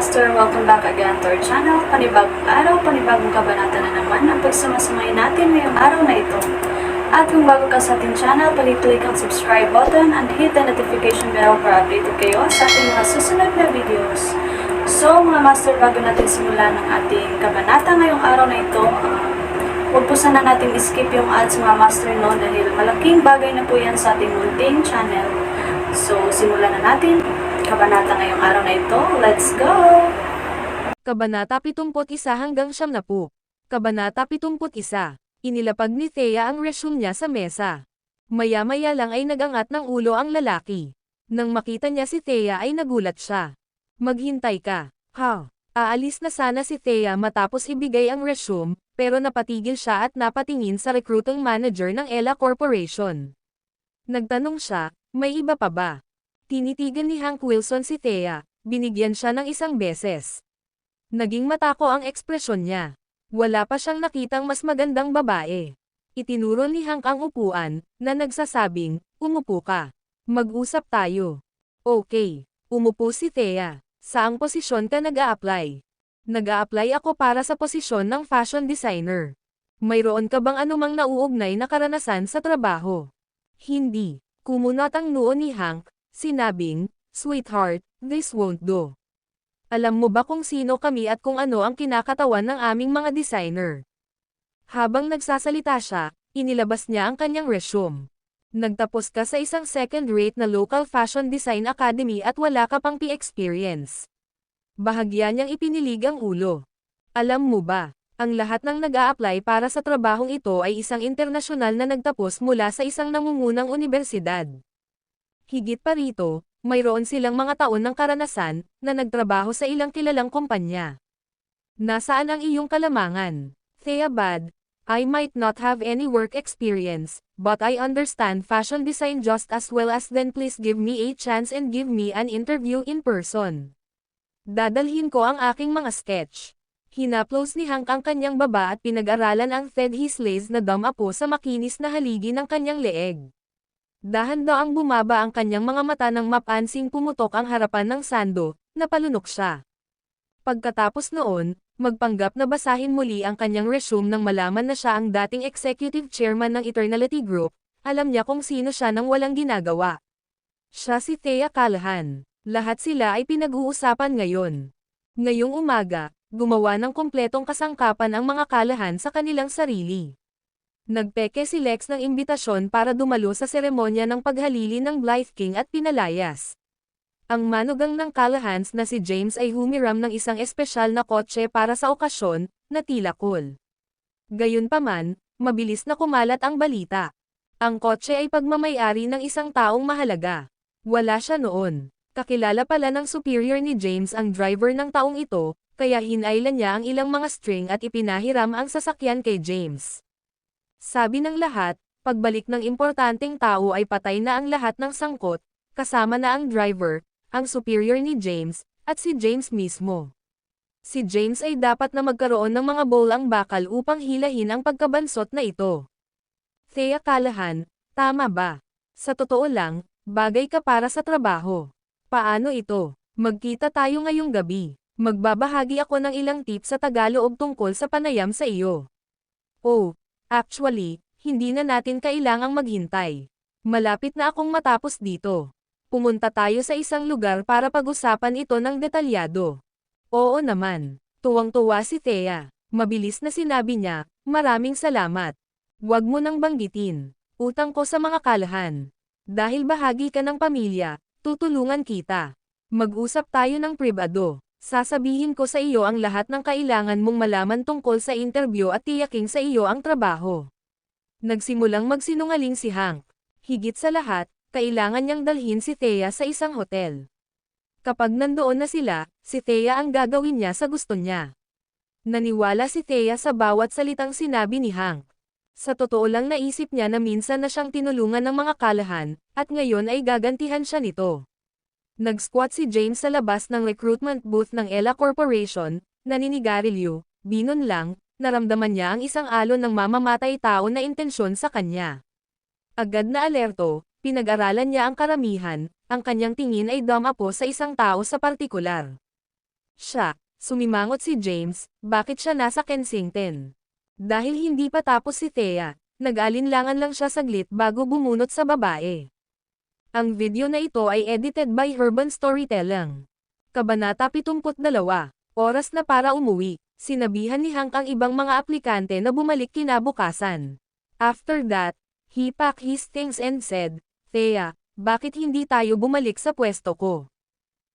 Master, welcome back again to our channel. Panibagong araw, panibagong kabanata na naman ang pagsamasamayin natin ngayong araw na ito. At kung bago ka sa ating channel, pag-click ang subscribe button and hit the notification bell para updated kayo sa ating mga susunod na videos. So mga Master, bago natin simulan ang ating kabanata ngayong araw na ito, huwag po sana natin skip yung ads mga Master, no, dahil malaking bagay na po yan sa ating munting channel. So simulan na natin kabanata ngayong araw na ito. Let's go! Kabanata 71 hanggang 70. Kabanata 71. Inilapag ni Thea ang resume niya sa mesa. Maya-maya lang ay nagangat ng ulo ang lalaki. Nang makita niya si Thea ay nagulat siya. Maghintay ka. Ha? Aalis na sana si Thea matapos ibigay ang resume, pero napatigil siya at napatingin sa recruiting manager ng Ella Corporation. Nagtanong siya, may iba pa ba? Tinitigan ni Hank Wilson si Thea, binigyan siya ng isang beses. Naging matako ang ekspresyon niya. Wala pa siyang nakitang mas magandang babae. Itinuro ni Hank ang upuan, na nagsasabing, umupo ka. Mag-usap tayo. Okay. Umupo si Thea. Saang posisyon ka nag-a-apply? Nag-a-apply ako para sa posisyon ng fashion designer. Mayroon ka bang anumang nauugnay na karanasan sa trabaho? Hindi. Kumunat ang noo ni Hank. Sinabing, sweetheart, this won't do. Alam mo ba kung sino kami at kung ano ang kinakatawan ng aming mga designer? Habang nagsasalita siya, inilabas niya ang kanyang resume. Nagtapos ka sa isang second-rate na local fashion design academy at wala ka pang experience. Bahagya niyang ipinilig ang ulo. Alam mo ba, ang lahat ng nag-a-apply para sa trabahong ito ay isang internasyonal na nagtapos mula sa isang nangungunang unibersidad. Higit pa rito, mayroon silang mga taon ng karanasan, na nagtrabaho sa ilang kilalang kumpanya. Nasaan ang iyong kalamangan? Thea Bad, I might not have any work experience, but I understand fashion design just as well as then please give me a chance and give me an interview in person. Dadalhin ko ang aking mga sketch. Hinaplos ni Hank ang kanyang baba at pinag-aralan ang Thed Hisley's na damapo sa makinis na haligi ng kanyang leeg. Dahan-daang bumaba ang kanyang mga mata nang mapansing pumutok ang harapan ng sando, napalunok siya. Pagkatapos noon, magpanggap na basahin muli ang kanyang resume nang malaman na siya ang dating executive chairman ng Eternality Group, alam niya kung sino siya nang walang ginagawa. Siya si Thea Callahan. Lahat sila ay pinag-uusapan ngayon. Ngayong umaga, gumawa ng kumpletong kasangkapan ang mga Callahan sa kanilang sarili. Nagpeke si Lex ng imbitasyon para dumalo sa seremonya ng paghalili ng Blythe King at pinalayas. Ang manugang ng Callahans na si James ay humiram ng isang espesyal na kotse para sa okasyon, na tila cool. Gayunpaman, mabilis na kumalat ang balita. Ang kotse ay pagmamay-ari ng isang taong mahalaga. Wala siya noon. Kakilala pala ng superior ni James ang driver ng taong ito, kaya hinailan niya ang ilang mga string at ipinahiram ang sasakyan kay James. Sabi ng lahat, pagbalik ng importanteng tao ay patay na ang lahat ng sangkot, kasama na ang driver, ang superior ni James, at si James mismo. Si James ay dapat na magkaroon ng mga bolang bakal upang hilahin ang pagkabansot na ito. Thea Callahan, tama ba? Sa totoo lang, bagay ka para sa trabaho. Paano ito? Magkita tayo ngayong gabi. Magbabahagi ako ng ilang tips sa Tagalog tungkol sa panayam sa iyo. Oh. Actually, hindi na natin kailangang maghintay. Malapit na akong matapos dito. Pumunta tayo sa isang lugar para pag-usapan ito ng detalyado. Oo naman. Tuwang-tuwa si Thea. Mabilis na sinabi niya, maraming salamat. Huwag mo nang banggitin. Utang ko sa mga Callahan. Dahil bahagi ka ng pamilya, tutulungan kita. Mag-usap tayo ng pribado. Sasabihin ko sa iyo ang lahat ng kailangan mong malaman tungkol sa interview at tiyaking sa iyo ang trabaho. Nagsimulang magsinungaling si Hank. Higit sa lahat, kailangan niyang dalhin si Thea sa isang hotel. Kapag nandoon na sila, si Thea ang gagawin niya sa gusto niya. Naniwala si Thea sa bawat salitang sinabi ni Hank. Sa totoo lang naisip niya na minsan na siyang tinulungan ng mga Callahan, at ngayon ay gagantihan siya nito. Nag-squat si James sa labas ng recruitment booth ng Ella Corporation, naninigarilyo, binon lang, naramdaman niya ang isang alon ng mamamatay tao na intensyon sa kanya. Agad na alerto, pinag-aralan niya ang karamihan, ang kanyang tingin ay dumapo sa isang tao sa partikular. Siya, sumimangot si James, bakit siya nasa Kensington? Dahil hindi pa tapos si Thea, nag-alinlangan lang siya saglit bago bumunot sa babae. Ang video na ito ay edited by Urban Storytelling. Kabanata 72, oras na para umuwi. Sinabihan ni Hank ang ibang mga aplikante na bumalik kinabukasan. After that, he packed his things and said, Thea, bakit hindi tayo bumalik sa pwesto ko?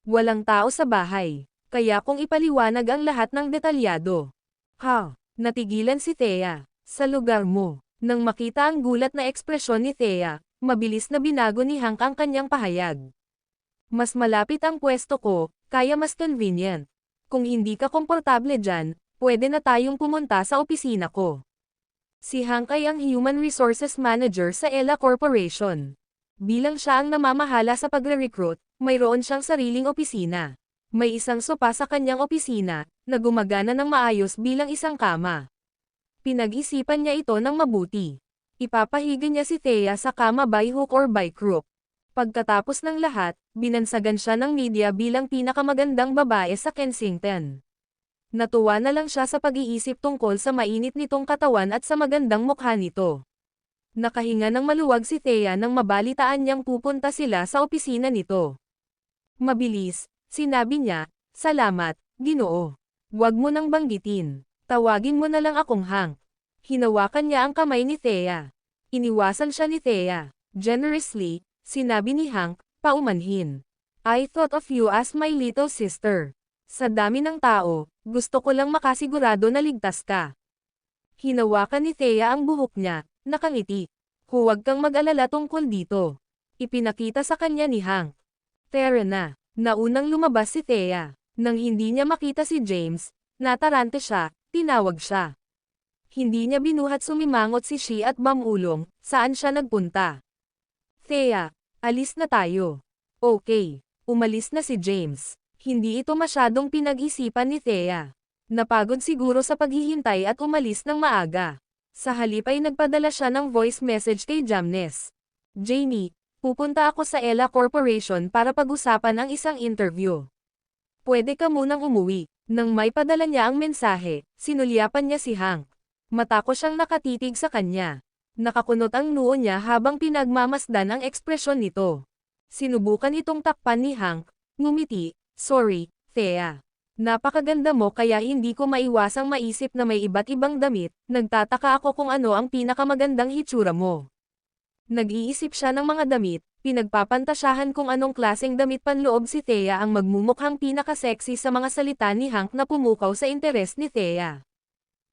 Walang tao sa bahay, kaya kung ipaliwanag ang lahat ng detalyado. Natigilan si Thea, sa lugar mo. Nang makita ang gulat na ekspresyon ni Thea, mabilis na binago ni Hank ang kanyang pahayag. Mas malapit ang pwesto ko, kaya mas convenient. Kung hindi ka komportable dyan, pwede na tayong pumunta sa opisina ko. Si Hank ay ang Human Resources Manager sa Ella Corporation. Bilang siya ang namamahala sa pagre-recruit, mayroon siyang sariling opisina. May isang sopa sa kanyang opisina, na gumagana ng maayos bilang isang kama. Pinag-isipan niya ito ng mabuti. Ipapahiga niya si Thea sa kama by hook or by crook. Pagkatapos ng lahat, binansagan siya ng media bilang pinakamagandang babae sa Kensington. Natuwa na lang siya sa pag-iisip tungkol sa mainit nitong katawan at sa magandang mukha nito. Nakahinga ng maluwag si Thea nang mabalitaan niyang pupunta sila sa opisina nito. Mabilis, sinabi niya, salamat, Ginoo. Huwag mo nang banggitin. Tawagin mo na lang akong Hank. Hinawakan niya ang kamay ni Thea. Iniwasan siya ni Thea. Generously, sinabi ni Hank, paumanhin. I thought of you as my little sister. Sa dami ng tao, gusto ko lang makasigurado na ligtas ka. Hinawakan ni Thea ang buhok niya, nakangiti. Huwag kang mag-alala tungkol dito. Ipinakita sa kanya ni Hank. Tara na. Naunang lumabas si Thea. Nang hindi niya makita si James, natarante siya, tinawag siya. Hindi niya binuhat sumimangot si Shi at mamulong, saan siya nagpunta. Thea, alis na tayo. Okay, umalis na si James. Hindi ito masyadong pinag-isipan ni Thea. Napagod siguro sa paghihintay at umalis ng maaga. Sa halip ay nagpadala siya ng voice message kay Jamnes. Jamie, pupunta ako sa Ella Corporation para pag-usapan ang isang interview. Pwede ka munang umuwi. Nang may padala niya ang mensahe, sinulyapan niya si Hank. Matako siyang nakatitig sa kanya. Nakakunot ang noo niya habang pinagmamasdan ang ekspresyon nito. Sinubukan itong takpan ni Hank, ngumiti, sorry, Thea. Napakaganda mo kaya hindi ko maiwasang maisip na may iba't ibang damit, nagtataka ako kung ano ang pinakamagandang hitsura mo. Nag-iisip siya ng mga damit, pinagpapantasyahan kung anong klaseng damit panloob si Thea ang magmumukhang pinaka-sexy sa mga salita ni Hank na pumukaw sa interes ni Thea.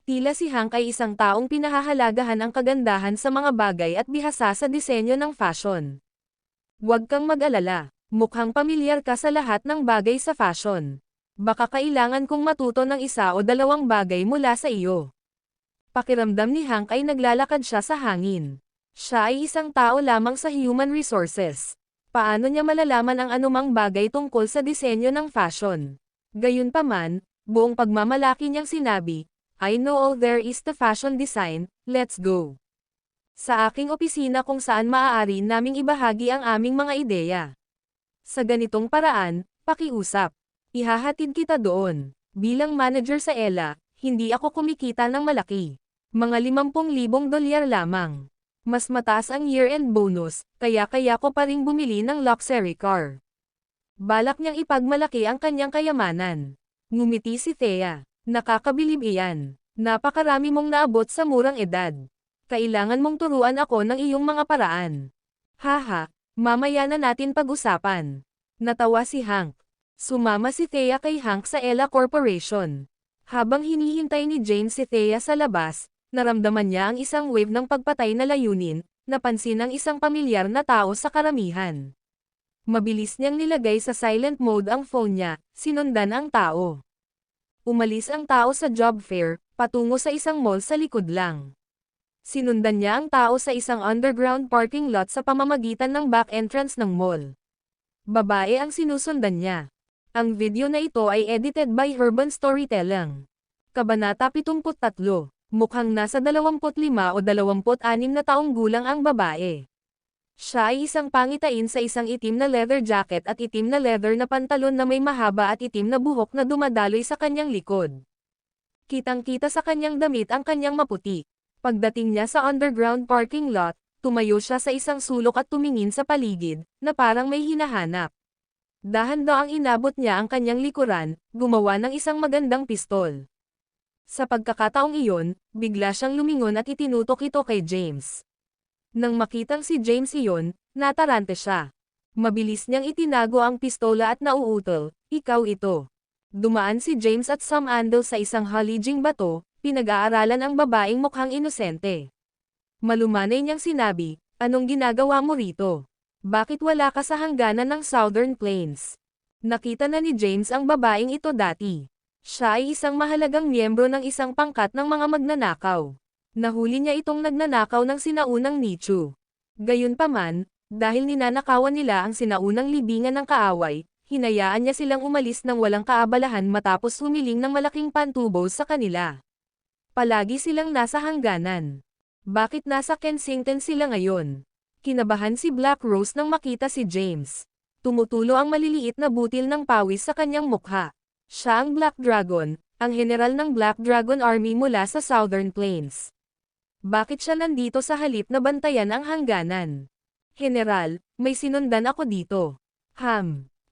Tila si Hank ay isang taong pinahahalagahan ang kagandahan sa mga bagay at bihasa sa disenyo ng fashion. Huwag kang mag-alala, mukhang pamilyar ka sa lahat ng bagay sa fashion. Baka kailangan kong matuto ng isa o dalawang bagay mula sa iyo. Pakiramdam ni Hank ay naglalakad siya sa hangin. Siya ay isang tao lamang sa human resources. Paano niya malalaman ang anumang bagay tungkol sa disenyo ng fashion? Gayunpaman, buong pagmamalaki niyang sinabi, I know all there is to fashion design, let's go. Sa aking opisina kung saan maaari naming ibahagi ang aming mga ideya. Sa ganitong paraan, pakiusap. Ihahatid kita doon. Bilang manager sa Ella, hindi ako kumikita ng malaki. Mga 50,000 dolyar lamang. Mas mataas ang year-end bonus, kaya ko pa ring bumili ng luxury car. Balak niyang ipagmalaki ang kanyang kayamanan. Ngumiti si Thea. Nakakabilib iyan. Napakarami mong naabot sa murang edad. Kailangan mong turuan ako ng iyong mga paraan. Haha, mamaya na natin pag-usapan. Natawa si Hank. Sumama si Thea kay Hank sa Ella Corporation. Habang hinihintay ni James si Thea sa labas, naramdaman niya ang isang wave ng pagpatay na layunin, napansin ang isang pamilyar na tao sa karamihan. Mabilis niyang nilagay sa silent mode ang phone niya, sinundan ang tao. Umalis ang tao sa job fair, patungo sa isang mall sa likod lang. Sinundan niya ang tao sa isang underground parking lot sa pamamagitan ng back entrance ng mall. Babae ang sinusundan niya. Ang video na ito ay edited by Urban Storytelling. Kabanata 73. Mukhang nasa 25 o 26 na taong gulang ang babae. Siya ay isang pangitain sa isang itim na leather jacket at itim na leather na pantalon na may mahaba at itim na buhok na dumadaloy sa kanyang likod. Kitang-kita sa kanyang damit ang kanyang maputi. Pagdating niya sa underground parking lot, tumayo siya sa isang sulok at tumingin sa paligid, na parang may hinahanap. Dahan-daang inabot niya ang kanyang likuran, gumawa ng isang magandang pistol. Sa pagkakataong iyon, bigla siyang lumingon at itinutok ito kay James. Nang makitang si James iyon, natarante siya. Mabilis niyang itinago ang pistola at nauutol, "Ikaw ito." Dumaan si James at Sam Andel sa isang halijing bato, pinag-aaralan ang babaeng mukhang inosente. Malumanay niyang sinabi, "Anong ginagawa mo rito? Bakit wala ka sa hangganan ng Southern Plains?" Nakita na ni James ang babaeng ito dati. Siya ay isang mahalagang miyembro ng isang pangkat ng mga magnanakaw. Nahuli niya itong nagnanakaw ng sinaunang nicho. Gayunpaman, dahil ninanakawan nila ang sinaunang libingan ng kaaway, hinayaan niya silang umalis ng walang kaabalahan matapos humiling ng malaking pantubo sa kanila. Palagi silang nasa hangganan. Bakit nasa Kensington sila ngayon? Kinabahan si Black Rose nang makita si James. Tumutulo ang maliliit na butil ng pawis sa kanyang mukha. Siya ang Black Dragon, ang general ng Black Dragon Army mula sa Southern Plains. Bakit siya nandito sa halip na bantayan ang hangganan? "General, may sinundan ako dito."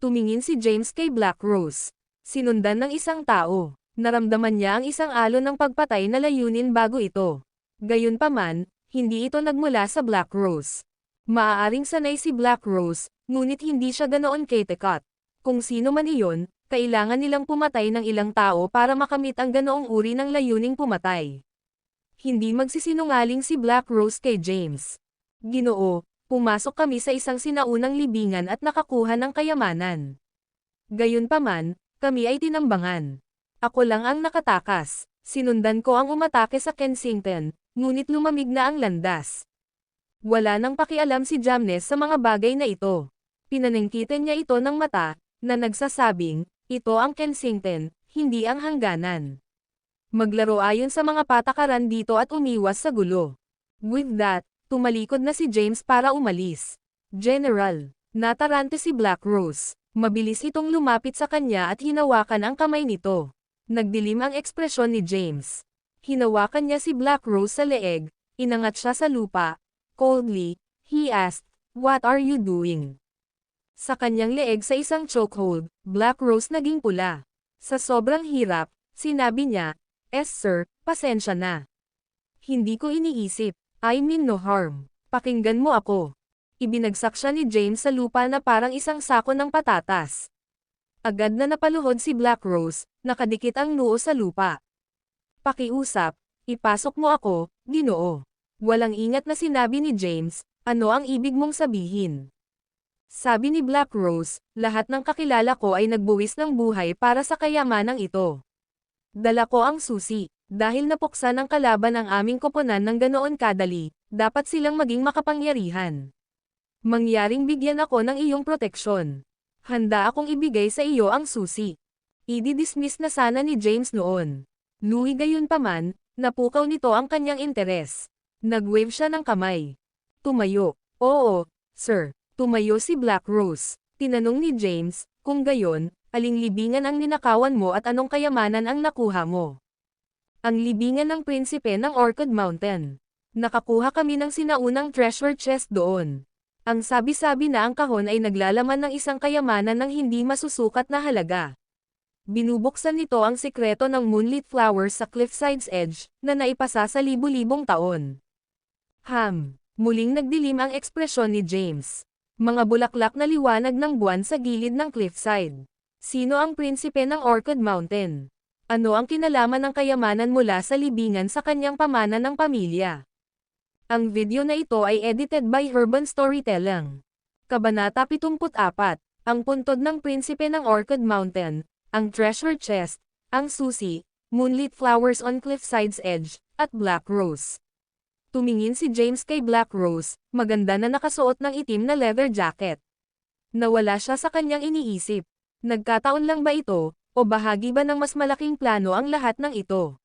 Tumingin si James kay Black Rose. Sinundan ng isang tao. Naramdaman niya ang isang alon ng pagpatay na layunin bago ito. Gayunpaman, hindi ito nagmula sa Black Rose. Maaaring sanay si Black Rose, ngunit hindi siya ganoon katikat. Kung sino man iyon, kailangan nilang pumatay ng ilang tao para makamit ang ganoong uri ng layuning pumatay. Hindi magsisinungaling si Black Rose kay James. "Ginoo, pumasok kami sa isang sinaunang libingan at nakakuha ng kayamanan. Gayunpaman, kami ay tinambangan. Ako lang ang nakatakas. Sinundan ko ang umatake sa Kensington, ngunit lumamig na ang landas." Wala nang pakialam si Jamnes sa mga bagay na ito. Pinaningkitan niya ito ng mata, na nagsasabing, "Ito ang Kensington, hindi ang hangganan. Maglaro ayon sa mga patakaran dito at umiwas sa gulo." With that, tumalikod na si James para umalis. "General." Natarante si Black Rose. Mabilis itong lumapit sa kanya at hinawakan ang kamay nito. Nagdilim ang ekspresyon ni James. Hinawakan niya si Black Rose sa leeg, inangat siya sa lupa. Coldly, he asked, "What are you doing?" Sa kanyang leeg sa isang chokehold, Black Rose naging pula. Sa sobrang hirap, sinabi niya, Sir, pasensya na. Hindi ko iniisip. I mean no harm. Pakinggan mo ako." Ibinagsak siya ni James sa lupa na parang isang sako ng patatas. Agad na napaluhod si Black Rose, nakadikit ang noo sa lupa. "Pakiusap, ipasok mo ako, Ginoo." Walang ingat na sinabi ni James, "Ano ang ibig mong sabihin?" Sabi ni Black Rose, "Lahat ng kakilala ko ay nagbuwis ng buhay para sa kayamanang ito. Dala ko ang susi. Dahil napuksan ng kalaban ang aming koponan ng ganoon kadali, dapat silang maging makapangyarihan. Mangyaring bigyan ako ng iyong proteksyon. Handa akong ibigay sa iyo ang susi." Idi-dismiss na sana ni James noon. Louis gayunpaman, napukaw nito ang kanyang interes. Nag-wave siya ng kamay. Tumayo. "Oo, sir." Tumayo si Black Rose. Tinanong ni James, "Kung gayon, aling libingan ang ninakawan mo at anong kayamanan ang nakuha mo?" "Ang libingan ng prinsipe ng Orchid Mountain. Nakakuha kami ng sinaunang treasure chest doon. Ang sabi-sabi na ang kahon ay naglalaman ng isang kayamanan ng hindi masusukat na halaga. Binubuksan nito ang sikreto ng moonlit flowers sa Cliffside's Edge, na naipasa sa libu-libong taon." Muling nagdilim ang ekspresyon ni James. Mga bulaklak na liwanag ng buwan sa gilid ng cliffside. Sino ang prinsipe ng Orchid Mountain? Ano ang kinalaman ng kayamanan mula sa libingan sa kanyang pamana ng pamilya? Ang video na ito ay edited by Urban Storytelling. Kabanata 74, ang puntod ng prinsipe ng Orchid Mountain, ang treasure chest, ang susi, moonlit flowers on Cliffside's Edge, at Black Rose. Tumingin si James kay Black Rose, maganda na nakasuot ng itim na leather jacket. Nawala siya sa kanyang iniisip. Nagkataon lang ba ito, o bahagi ba ng mas malaking plano ang lahat ng ito?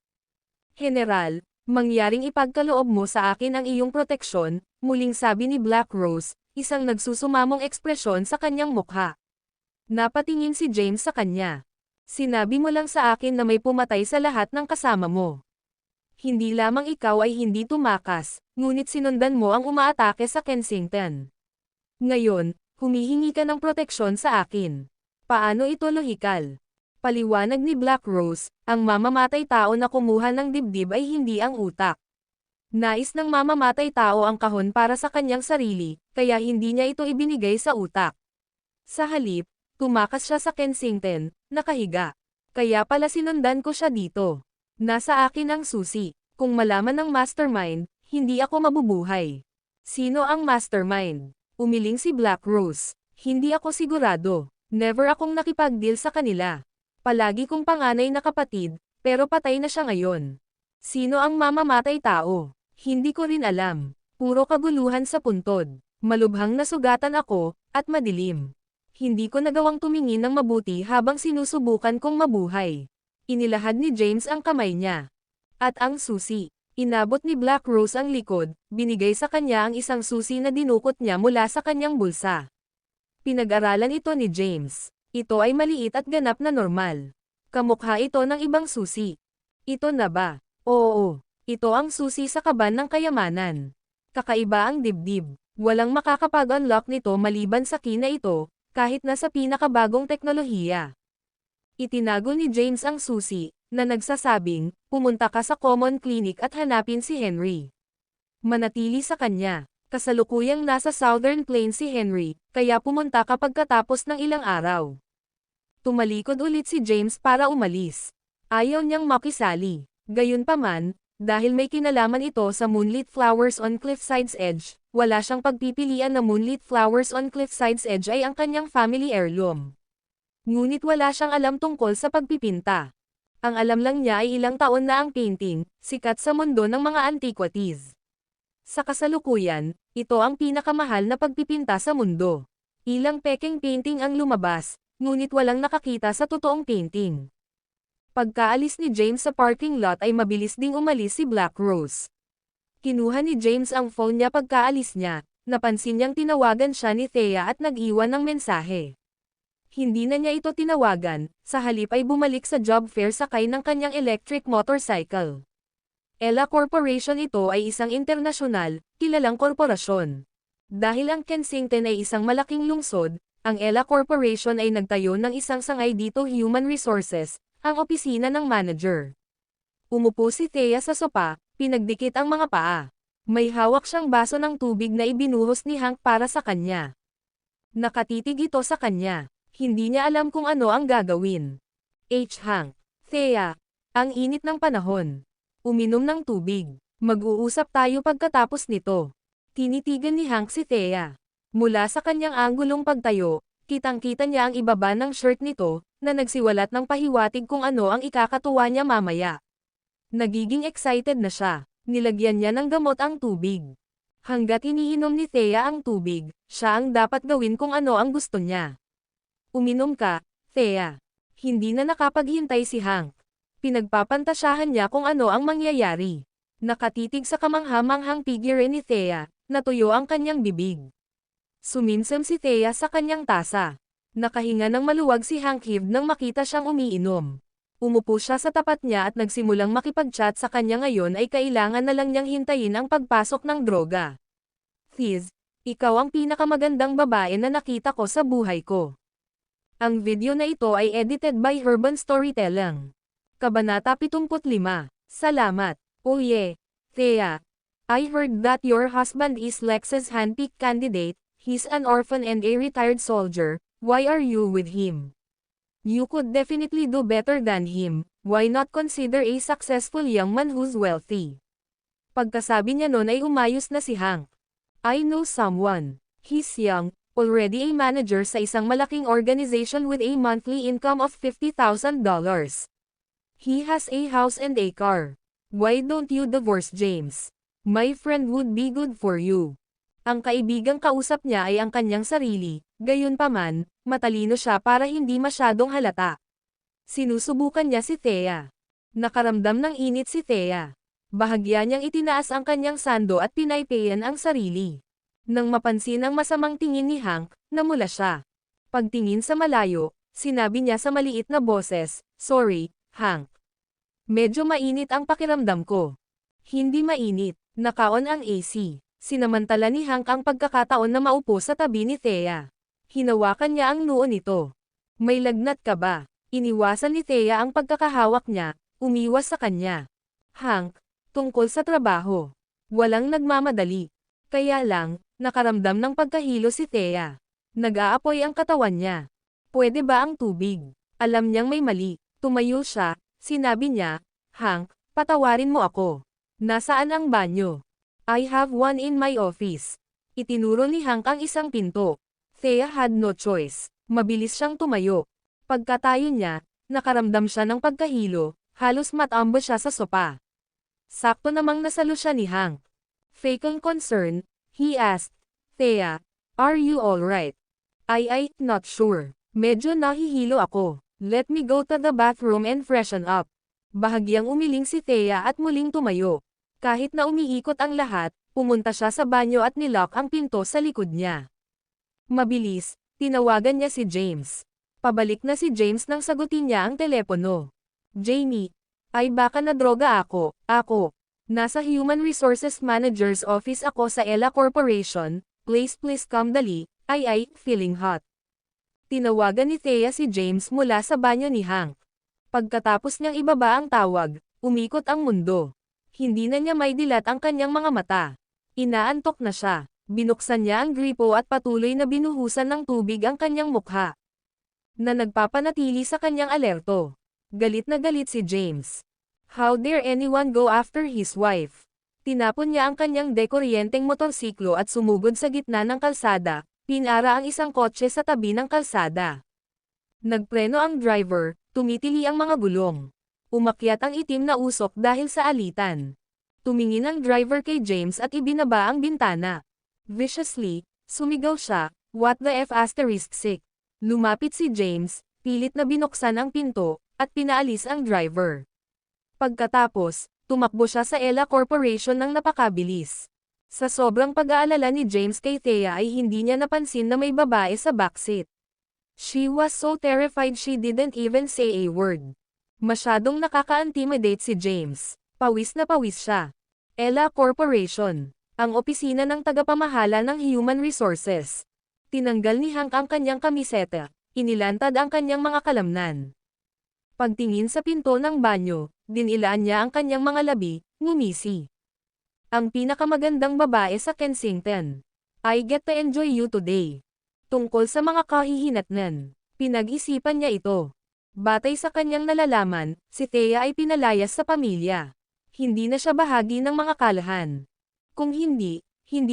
"General, mangyaring ipagkaloob mo sa akin ang iyong proteksyon," muling sabi ni Black Rose, isang nagsusumamong ekspresyon sa kanyang mukha. Napatingin si James sa kanya. Sinabi mo lang sa akin na may pumatay sa lahat ng kasama mo. Hindi lamang ikaw ay hindi tumakas, ngunit sinundan mo ang umaatake sa Kensington. Ngayon, humihingi ka ng proteksyon sa akin. Paano ito lohikal? Paliwanag ni Black Rose, ang mamamatay tao na kumuha ng dibdib ay hindi ang utak. Nais ng mamamatay tao ang kahon para sa kanyang sarili, kaya hindi niya ito ibinigay sa utak. Sa halip, tumakas siya sa Kensington, nakahiga. Kaya pala sinundan ko siya dito. Nasa akin ang susi. Kung malaman ng mastermind, hindi ako mabubuhay. Sino ang mastermind? Umiling si Black Rose. Hindi ako sigurado. Never akong nakipag-deal sa kanila. Palagi kong panganay na kapatid, pero patay na siya ngayon. Sino ang mamamatay tao? Hindi ko rin alam. Puro kaguluhan sa puntod. Malubhang nasugatan ako, at madilim. Hindi ko nagawang tumingin ng mabuti habang sinusubukan kong mabuhay. Inilahad ni James ang kamay niya. At ang susi. Inabot ni Black Rose ang likod, binigay sa kanya ang isang susi na dinukot niya mula sa kanyang bulsa. Pinag-aralan ito ni James. Ito ay maliit at ganap na normal. Kamukha ito ng ibang susi. Ito na ba? Oo. Ito ang susi sa kaban ng kayamanan. Kakaiba ang dibdib. Walang makakapag-unlock nito maliban sa key na ito, kahit nasa pinakabagong teknolohiya. Itinago ni James ang susi, na nagsasabing, pumunta ka sa common clinic at hanapin si Henry. Manatili sa kanya. Kasalukuyang nasa Southern Plains si Henry, kaya pumunta ka pagkatapos ng ilang araw. Tumalikod ulit si James para umalis. Ayaw niyang makisali. Gayunpaman, dahil may kinalaman ito sa Moonlit Flowers on Cliffside's Edge, wala siyang pagpipilian na Moonlit Flowers on Cliffside's Edge ay ang kanyang family heirloom. Ngunit wala siyang alam tungkol sa pagpipinta. Ang alam lang niya ay ilang taon na ang painting, sikat sa mundo ng mga antiquities. Sa kasalukuyan, ito ang pinakamahal na pagpipinta sa mundo. Ilang peking painting ang lumabas, ngunit walang nakakita sa totoong painting. Pagkaalis ni James sa parking lot ay mabilis ding umalis si Black Rose. Kinuha ni James ang phone niya pagkaalis niya, napansin niyang tinawagan siya ni Thea at nag-iwan ng mensahe. Hindi na niya ito tinawagan, sa halip ay bumalik sa job fair sakay ng kanyang electric motorcycle. Ella Corporation ito ay isang internasyonal, kilalang korporasyon. Dahil ang Kensington ay isang malaking lungsod, ang Ella Corporation ay nagtayo ng isang sangay dito Human Resources, ang opisina ng manager. Umupo si Thea sa sopa, pinagdikit ang mga paa. May hawak siyang baso ng tubig na ibinuhos ni Hank para sa kanya. Nakatitig ito sa kanya. Hindi niya alam kung ano ang gagawin. Hank. Thea. Ang init ng panahon. Uminom ng tubig. Mag-uusap tayo pagkatapos nito. Tinitigan ni Hank si Thea. Mula sa kanyang anggulong pagtayo, kitang-kita niya ang ibaba ng shirt nito, na nagsiwalat ng pahiwatig kung ano ang ikakatuwa niya mamaya. Nagiging excited na siya. Nilagyan niya ng gamot ang tubig. Hanggat iniinom ni Thea ang tubig, siya ang dapat gawin kung ano ang gusto niya. Uminom ka, Thea. Hindi na nakapaghintay si Hank. Pinagpapantasyahan niya kung ano ang mangyayari. Nakatitig sa kamangha-manghang figure ni Thea, natuyo ang kanyang bibig. Suminsam si Thea sa kanyang tasa. Nakahinga ng maluwag si Hank Hiv nang makita siyang umiinom. Umupo siya sa tapat niya at nagsimulang makipag-chat sa kanya. Ngayon ay kailangan na lang niyang hintayin ang pagpasok ng droga. Thiz, ikaw ang pinakamagandang babae na nakita ko sa buhay ko. Ang video na ito ay edited by Herban Storytelling. Kabanata 75. Salamat. Oh yeah, Thea. I heard that your husband is Lex's handpicked candidate. He's an orphan and a retired soldier. Why are you with him? You could definitely do better than him. Why not consider a successful young man who's wealthy? Pagkasabi niya nun ay umayos na si Hank. I know someone. He's young, already a manager sa isang malaking organization with a monthly income of $50,000. He has a house and a car. Why don't you divorce James? My friend would be good for you. Ang kaibigang kausap niya ay ang kanyang sarili, gayunpaman, matalino siya para hindi masyadong halata. Sinusubukan niya si Thea. Nakaramdam ng init si Thea. Bahagya niyang itinaas ang kanyang sando at pinaypayan ang sarili. Nang mapansin ang masamang tingin ni Hank, namula siya. Pagtingin sa malayo, sinabi niya sa maliit na boses, "Sorry, Hank. Medyo mainit ang pakiramdam ko." Hindi mainit, naka-on ang AC. Sinamantala ni Hank ang pagkakataon na maupo sa tabi ni Thea. Hinawakan niya ang noo nito. "May lagnat ka ba?" Iniwasan ni Thea ang pagkakahawak niya, umiwas sa kanya. "Hank, tungkol sa trabaho." Walang nagmamadali. Kaya lang, nakaramdam ng pagkahilo si Thea. Nag-aapoy ang katawan niya. "Pwede ba ang tubig?" Alam niyang may mali. Tumayo siya, sinabi niya, "Hank, patawarin mo ako. Nasaan ang banyo?" "I have one in my office." Itinuro ni Hank ang isang pinto. Thea had no choice. Mabilis siyang tumayo. Pagkatayo niya, nakaramdam siya ng pagkahilo, halos matambo siya sa sopa. Sakto namang nasalo siya ni Hank. Faking concern, he asked, "Thea, are you alright?" Not sure. Medyo nahihilo ako. Let me go to the bathroom and freshen up." Bahagyang umiling si Thea at muling tumayo. Kahit na umiikot ang lahat, pumunta siya sa banyo at nilock ang pinto sa likod niya. Mabilis, tinawagan niya si James. Pabalik na si James nang sagutin niya ang telepono. "Jamie, ay baka nadroga ako. Nasa Human Resources Manager's Office ako sa Ella Corporation, please come dali, feeling hot." Tinawagan ni Thea si James mula sa banyo ni Hank. Pagkatapos niyang ibaba ang tawag, umikot ang mundo. Hindi na niya maidilat ang kanyang mga mata. Inaantok na siya. Binuksan niya ang gripo at patuloy na binuhusan ng tubig ang kanyang mukha, na nagpapanatili sa kanyang alerto. Galit na galit si James. How dare anyone go after his wife? Tinapon niya ang kanyang dekuryenteng motorsiklo at sumugod sa gitna ng kalsada, pinara ang isang kotse sa tabi ng kalsada. Nagpreno ang driver, tumitili ang mga gulong. Umakyat ang itim na usok dahil sa alitan. Tumingin ang driver kay James at ibinaba ang bintana. Viciously, sumigaw siya, "What the F***?" Lumapit si James, pilit na binuksan ang pinto, at pinaalis ang driver. Pagkatapos, tumakbo siya sa Ella Corporation ng napakabilis. Sa sobrang pag-aalala ni James kay Thea ay hindi niya napansin na may babae sa backseat. She was so terrified she didn't even say a word. Masyadong nakaka-intimidate si James. Pawis na pawis siya. Ella Corporation, ang opisina ng tagapamahala ng Human Resources. Tinanggal ni Hank ang kanyang kamiseta, inilantad ang kanyang mga kalamnan. Pagtingin sa pinto ng banyo, dinilaan niya ang kanyang mga labi, ngumisi. "Ang pinakamagandang babae sa Kensington. I get to enjoy you today." Tungkol sa mga kahihinatnan, pinag-isipan niya ito. Batay sa kanyang nalalaman, si Thea ay pinalayas sa pamilya. Hindi na siya bahagi ng mga kalahan. Kung hindi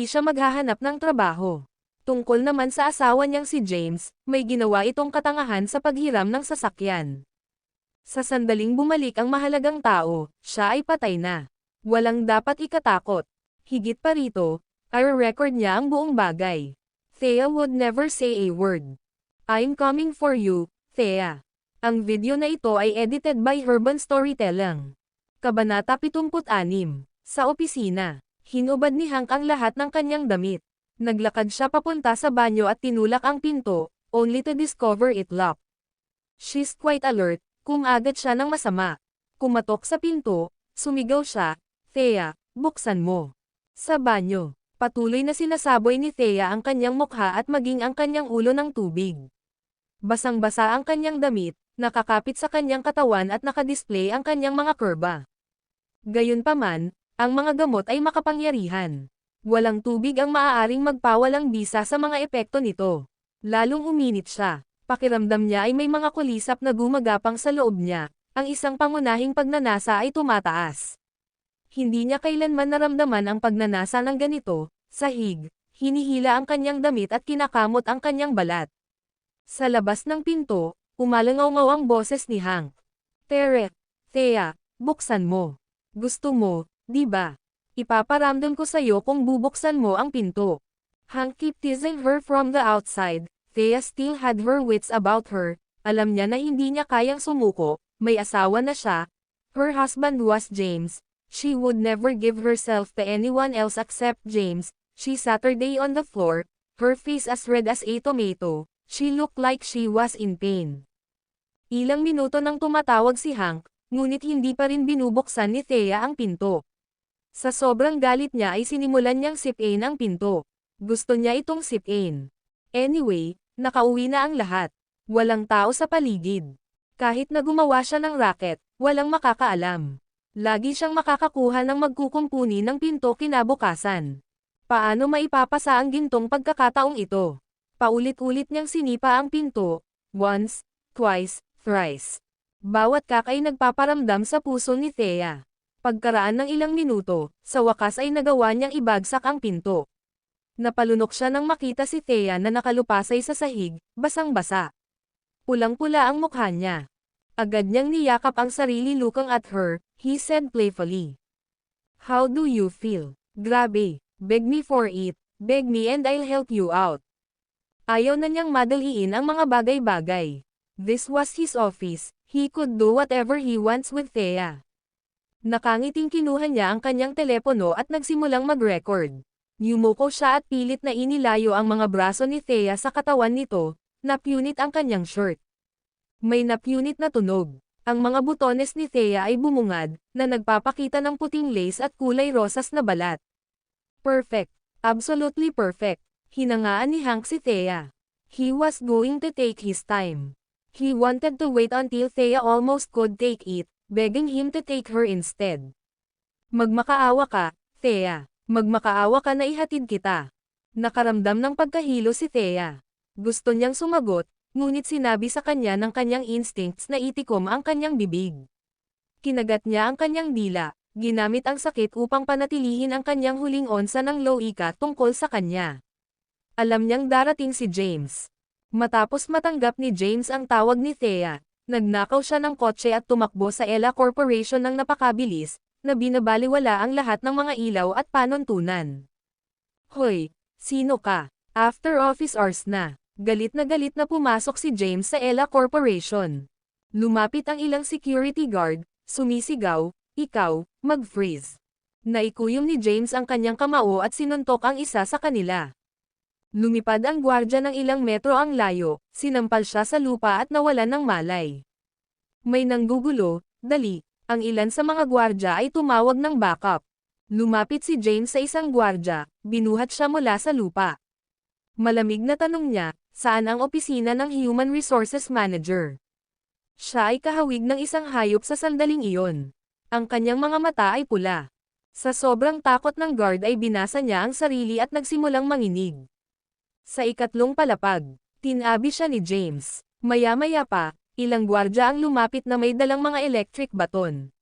siya maghahanap ng trabaho. Tungkol naman sa asawa niyang si James, may ginawa itong katangahan sa paghiram ng sasakyan. Sa sandaling bumalik ang mahalagang tao, siya ay patay na. Walang dapat ikatakot. Higit pa rito, i-record niya ang buong bagay. Thea would never say a word. "I'm coming for you, Thea." Ang video na ito ay edited by Urban Storytelling. Kabanata 76. Sa opisina, hinubad ni Hank ang lahat ng kanyang damit. Naglakad siya papunta sa banyo at tinulak ang pinto, only to discover it locked. She's quite alert, kumagat siya ng masama. Kumatok sa pinto, sumigaw siya, "Thea, buksan mo." Sa banyo, patuloy na sinasaboy ni Thea ang kanyang mukha at maging ang kanyang ulo ng tubig. Basang-basa ang kanyang damit, nakakapit sa kanyang katawan at nakadisplay ang kanyang mga kurba. Gayunpaman, ang mga gamot ay makapangyarihan. Walang tubig ang maaaring magpawalang bisa sa mga epekto nito. Lalong uminit siya. Pakiramdam niya ay may mga kulisap na gumagapang sa loob niya. Ang isang pangunahing pagnanasa ay tumataas. Hindi niya kailanman naramdaman ang pagnanasa ng ganito. Sahig, hinihila ang kanyang damit at kinakamot ang kanyang balat. Sa labas ng pinto, umalangaw-ngaw ang boses ni Hank. Thea, buksan mo. Gusto mo, di ba? Ipaparamdam ko sa'yo kung bubuksan mo ang pinto." Hank kept teasing her from the outside. Thea still had her wits about her. Alam niya na hindi niya kayang sumuko, may asawa na siya. Her husband was James. She would never give herself to anyone else except James. She Saturday on the floor, her face as red as a tomato, she looked like she was in pain. Ilang minuto nang tumatawag si Hank, ngunit hindi pa rin binubuksan ni Thea ang pinto. Sa sobrang galit niya ay sinimulan niyang sipin ang pinto. Gusto niya itong sipin. Anyway, nakauwi na ang lahat. Walang tao sa paligid. Kahit na gumawa siya ng racket, walang makakaalam. Lagi siyang makakakuha ng magkukumpuni ng pinto kinabukasan. Paano maipapasa ang gintong pagkakataong ito? Paulit-ulit niyang sinipa ang pinto, once, twice, thrice. Bawat kakay nagpaparamdam sa puso ni Thea. Pagkaraan ng ilang minuto, sa wakas ay nagawa niyang ibagsak ang pinto. Napalunok siya nang makita si Thea na nakalupasay sa sahig, basang-basa. Pulang-pula ang mukha niya. Agad niyang niyakap ang sarili looking at her, he said playfully. How do you feel? Grabe, beg me for it, beg me and I'll help you out. Ayaw na niyang madaliin ang mga bagay-bagay. This was his office, he could do whatever he wants with Thea. Nakangiting kinuha niya ang kanyang telepono at nagsimulang mag-record. Yumuko siya at pilit na inilayo ang mga braso ni Thea sa katawan nito, napunit ang kanyang shirt. May napunit na tunog. Ang mga butones ni Thea ay bumungad, na nagpapakita ng puting lace at kulay rosas na balat. Perfect. Absolutely perfect. Hinangaan ni Hank si Thea. He was going to take his time. He wanted to wait until Thea almost could take it, begging him to take her instead. Magmakaawa ka, Thea. Magmakaawa ka na ihatid kita. Nakaramdam ng pagkahilo si Thea. Gusto niyang sumagot, ngunit sinabi sa kanya ng kanyang instincts na itikom ang kanyang bibig. Kinagat niya ang kanyang dila, ginamit ang sakit upang panatilihin ang kanyang huling onsa ng loika tungkol sa kanya. Alam niyang darating si James. Matapos matanggap ni James ang tawag ni Thea, nagnakaw siya ng kotse at tumakbo sa Ella Corporation ng napakabilis, na binabaliwala ang lahat ng mga ilaw at panuntunan. Hoy, sino ka? After office hours na. Galit na pumasok si James sa Ella Corporation. Lumapit ang ilang security guard, sumisigaw, ikaw, mag-freeze. Naikuyom ni James ang kanyang kamao at sinuntok ang isa sa kanila. Lumipad ang gwardya ng ilang metro ang layo, sinampal siya sa lupa at nawalan ng malay. May nanggugulo, dali, ang ilan sa mga gwardya ay tumawag ng backup. Lumapit si James sa isang gwardya, binuhat siya mula sa lupa. Malamig na tanong niya, saan ang opisina ng Human Resources Manager? Siya ay kahawig ng isang hayop sa sandaling iyon. Ang kanyang mga mata ay pula. Sa sobrang takot ng guard ay binasa niya ang sarili at nagsimulang manginig. Sa ikatlong palapag, tinabi siya ni James. Maya-maya pa, ilang gwardya ang lumapit na may dalang mga electric baton.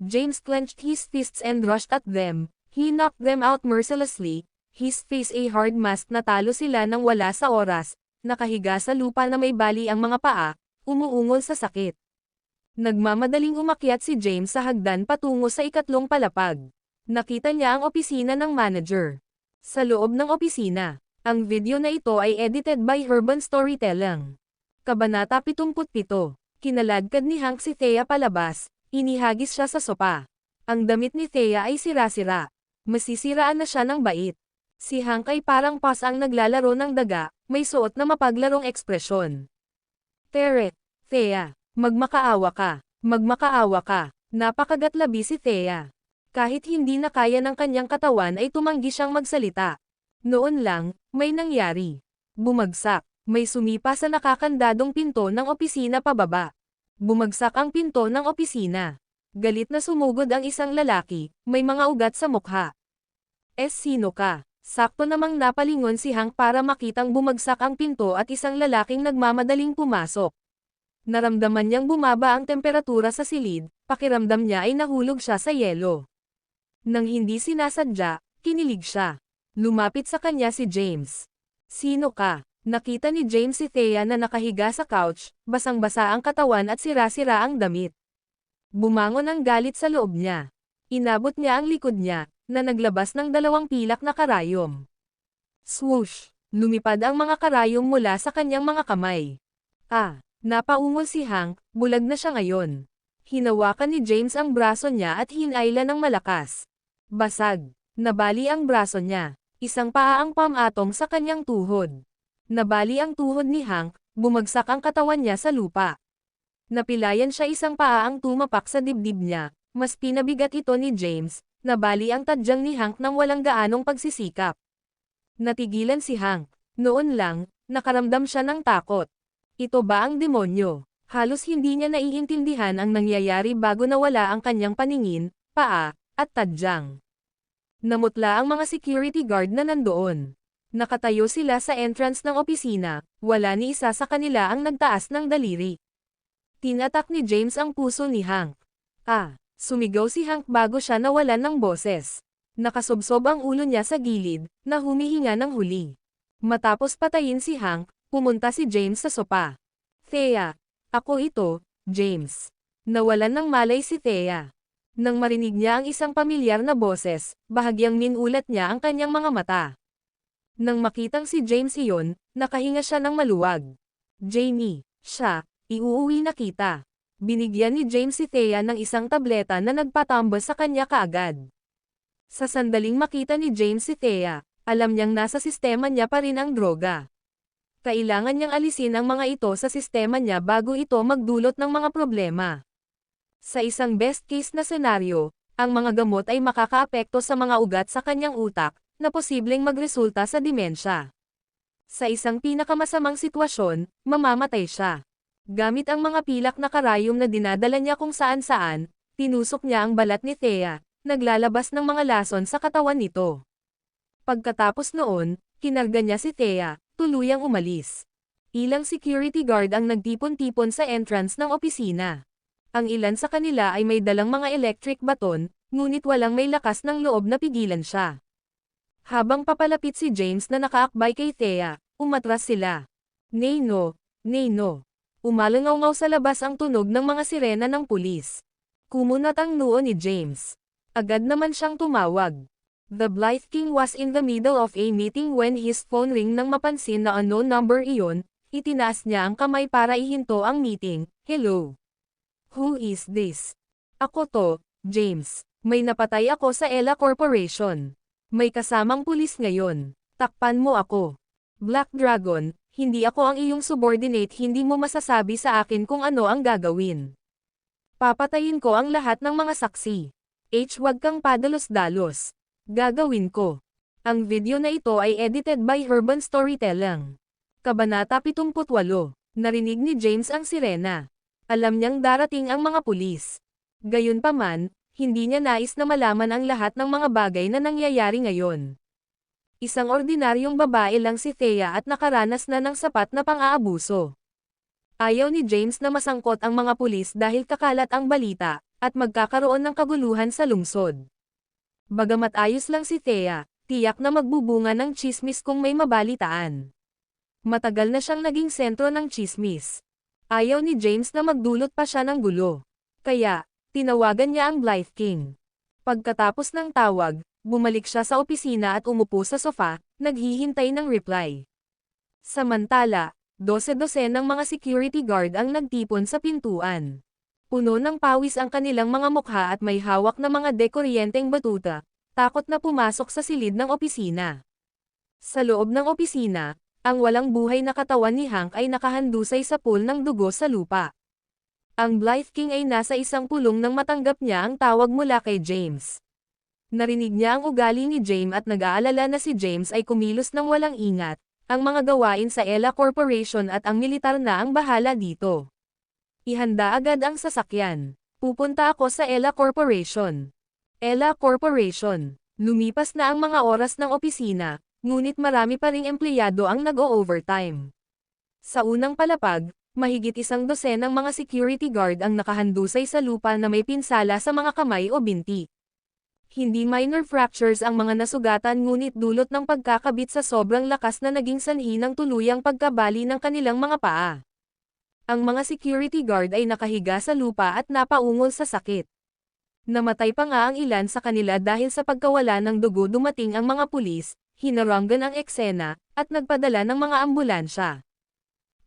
James clenched his fists and rushed at them. He knocked them out mercilessly, his face a hard mask na talo sila nang wala sa oras, nakahiga sa lupa na may bali ang mga paa, umuungol sa sakit. Nagmamadaling umakyat si James sa hagdan patungo sa ikatlong palapag. Nakita niya ang opisina ng manager. Sa loob ng opisina, ang video na ito ay edited by Urban Storytelling. Kabanata 77. Kinaladkad ni Hank si Thea palabas, inihagis siya sa sopa. Ang damit ni Thea ay sira-sira. Masisiraan na siya ng bait. Si Hank ay parang pas ang naglalaro ng daga, may suot na mapaglarong ekspresyon. Thea, magmakaawa ka. Magmakaawa ka. Napakagatlabi si Thea. Kahit hindi na kaya ng kanyang katawan ay tumanggi siyang magsalita. Noon lang, may nangyari. Bumagsak. May sumipa sa nakakandadong pinto ng opisina pababa. Bumagsak ang pinto ng opisina. Galit na sumugod ang isang lalaki, may mga ugat sa mukha. Sino ka? Sakto namang napalingon si Hank para makitang bumagsak ang pinto at isang lalaking nagmamadaling pumasok. Naramdaman niyang bumaba ang temperatura sa silid, pakiramdam niya ay nahulog siya sa yelo. Nang hindi sinasadya, kinilig siya. Lumapit sa kanya si James. Sino ka? Nakita ni James si Thea na nakahiga sa couch, basang-basa ang katawan at sira-sira ang damit. Bumangon ang galit sa loob niya. Inabot niya ang likod niya, na naglabas ng 2 pilak na karayom. Swoosh! Lumipad ang mga karayom mula sa kanyang mga kamay. Napaungol si Hank, bulag na siya ngayon. Hinawakan ni James ang braso niya at hinayla ng malakas. Basag. Nabali ang braso niya. Isang paa ang pamatong sa kanyang tuhod. Nabali ang tuhod ni Hank, bumagsak ang katawan niya sa lupa. Napilayan siya, isang paa ang tumapak sa dibdib niya, mas pinabigat ito ni James, nabali ang tadyang ni Hank nang walang gaanong pagsisikap. Natigilan si Hank. Noon lang, nakaramdam siya ng takot. Ito ba ang demonyo? Halos hindi niya naiintindihan ang nangyayari bago nawala ang kanyang paningin, paa, at tadyang. Namutla ang mga security guard na nandoon. Nakatayo sila sa entrance ng opisina, wala ni isa sa kanila ang nagtaas ng daliri. Tinatak ni James ang puso ni Hank. Sumigaw si Hank bago siya nawalan ng boses. Nakasubsob ang ulo niya sa gilid, na humihinga ng huli. Matapos patayin si Hank, pumunta si James sa sopa. Thea, ako ito, James. Nawalan ng malay si Thea. Nang marinig niya ang isang pamilyar na boses, bahagyang minulat niya ang kanyang mga mata. Nang makitang si James iyon, nakahinga siya ng maluwag. Jamie, siya, iuuwi na kita. Binigyan ni James si Thea ng isang tableta na nagpatambas sa kanya kaagad. Sa sandaling makita ni James si Thea, alam niyang nasa sistema niya pa rin ang droga. Kailangan niyang alisin ang mga ito sa sistema niya bago ito magdulot ng mga problema. Sa isang best case na senaryo, ang mga gamot ay makakaapekto sa mga ugat sa kanyang utak, na posibleng magresulta sa demensya. Sa isang pinakamasamang sitwasyon, mamamatay siya. Gamit ang mga pilak na karayom na dinadala niya kung saan-saan, tinusok niya ang balat ni Thea, naglalabas ng mga lason sa katawan nito. Pagkatapos noon, kinarga niya si Thea, tuluyang umalis. Ilang security guard ang nagtipon-tipon sa entrance ng opisina. Ang ilan sa kanila ay may dalang mga electric baton, ngunit walang may lakas ng loob na pigilan siya. Habang papalapit si James na nakaakbay kay Thea, umatras sila. Nino, Nino. Umalangaw-ngaw sa labas ang tunog ng mga sirena ng pulis. Kumunat ang noo ni James. Agad naman siyang tumawag. The Blythe King was in the middle of a meeting when his phone ring nang mapansin na unknown number iyon, itinaas niya ang kamay para ihinto ang meeting. Hello. Who is this? Ako to, James. May napatay ako sa Ella Corporation. May kasamang pulis ngayon. Takpan mo ako. Black Dragon, hindi ako ang iyong subordinate, hindi mo masasabi sa akin kung ano ang gagawin. Papatayin ko ang lahat ng mga saksi. Huwag kang padalos-dalos. Gagawin ko. Ang video na ito ay edited by Urban Storytelling. Kabanata 78. Narinig ni James ang sirena. Alam niyang darating ang mga pulis. Gayunpaman, hindi niya nais na malaman ang lahat ng mga bagay na nangyayari ngayon. Isang ordinaryong babae lang si Thea at nakaranas na ng sapat na pang-aabuso. Ayaw ni James na masangkot ang mga pulis dahil kakalat ang balita, at magkakaroon ng kaguluhan sa lungsod. Bagamat ayos lang si Thea, tiyak na magbubunga ng tsismis kung may mabalitaan. Matagal na siyang naging sentro ng tsismis. Ayaw ni James na magdulot pa siya ng gulo. Kaya, tinawagan niya ang Blythe King. Pagkatapos ng tawag, bumalik siya sa opisina at umupo sa sofa, naghihintay ng reply. Samantala, 12 ng mga security guard ang nagtipon sa pintuan. Puno ng pawis ang kanilang mga mukha at may hawak na mga dekoryenteng batuta, takot na pumasok sa silid ng opisina. Sa loob ng opisina, ang walang buhay na katawan ni Hank ay nakahandusay sa pool ng dugo sa lupa. Ang Blythe King ay nasa isang pulong nang matanggap niya ang tawag mula kay James. Narinig niya ang ugali ni James at nag-aalala na si James ay kumilos ng walang ingat, ang mga gawain sa Ella Corporation at ang militar na ang bahala dito. Ihanda agad ang sasakyan. Pupunta ako sa Ella Corporation. Ella Corporation. Lumipas na ang mga oras ng opisina, ngunit marami pa ring empleyado ang nag-o-overtime. Sa unang palapag, mahigit 12 ng mga security guard ang nakahandusay sa lupa na may pinsala sa mga kamay o binti. Hindi minor fractures ang mga nasugatan ngunit dulot ng pagkakabit sa sobrang lakas na naging sanhi ng tuluyang pagkabali ng kanilang mga paa. Ang mga security guard ay nakahiga sa lupa at napaungol sa sakit. Namatay pa nga ang ilan sa kanila dahil sa pagkawala ng dugo. Dumating ang mga pulis, hinaranggan ang eksena, at nagpadala ng mga ambulansya.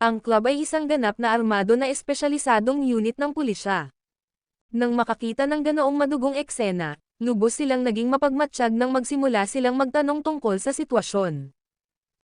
Ang club ay isang ganap na armado na espesyalisadong unit ng pulisya. Nang makakita ng ganoong madugong eksena, lubos silang naging mapagmatsyag nang magsimula silang magtanong tungkol sa sitwasyon.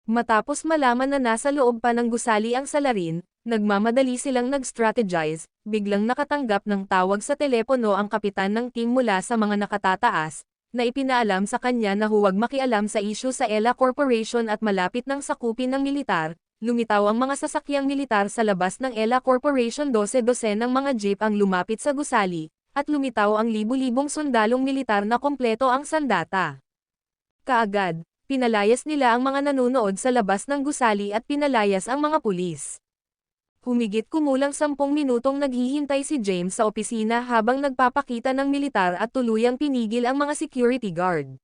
Matapos malaman na nasa loob pa ng gusali ang salarin, nagmamadali silang nag-strategize, biglang nakatanggap ng tawag sa telepono ang kapitan ng team mula sa mga nakatataas, na ipinaalam sa kanya na huwag makialam sa isyu sa ELA Corporation at malapit ng sakupin ng militar. Lumitaw ang mga sasakyang militar sa labas ng ELA Corporation, 12-12 ng mga jeep ang lumapit sa gusali, at lumitaw ang libu-libong sundalong militar na kompleto ang sandata. Kaagad, pinalayas nila ang mga nanunood sa labas ng gusali at pinalayas ang mga pulis. Humigit kumulang 10 minutong naghihintay si James sa opisina habang nagpapakita ng militar at tuluyang pinigil ang mga security guard.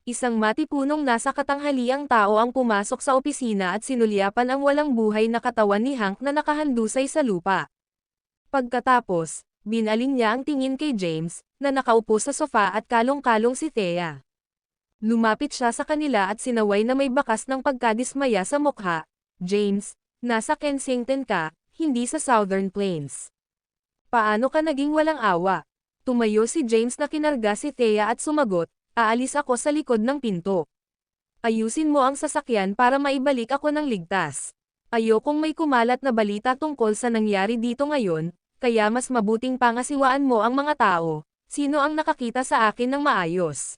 Isang matipunong nasa katanghaliang tao ang pumasok sa opisina at sinulyapan ang walang buhay na katawan ni Hank na nakahandusay sa lupa. Pagkatapos, binaling niya ang tingin kay James, na nakaupo sa sofa at kalong-kalong si Thea. Lumapit siya sa kanila at sinaway na may bakas ng pagkadismaya sa mukha. James, nasa Kensington ka, hindi sa Southern Plains. Paano ka naging walang awa? Tumayo si James na kinarga si Thea at sumagot, aalis ako sa likod ng pinto. Ayusin mo ang sasakyan para maibalik ako ng ligtas. Ayokong may kumalat na balita tungkol sa nangyari dito ngayon, kaya mas mabuting pangasiwaan mo ang mga tao. Sino ang nakakita sa akin ng maayos?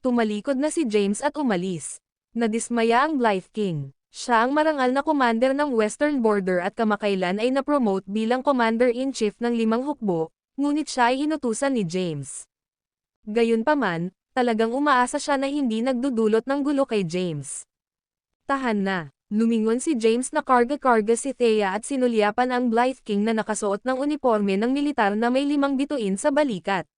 Tumalikod na si James at umalis. Nadismaya ang Blythe King. Siya ang marangal na commander ng Western Border at kamakailan ay na-promote bilang Commander-in-Chief ng 5 hukbo, ngunit siya ay inutusan ni James. Gayunpaman, talagang umaasa siya na hindi nagdudulot ng gulo kay James. Tahan na. Lumingon si James na karga-karga si Thea at sinulyapan ang Blythe King na nakasuot ng uniforme ng militar na may 5 bituin sa balikat.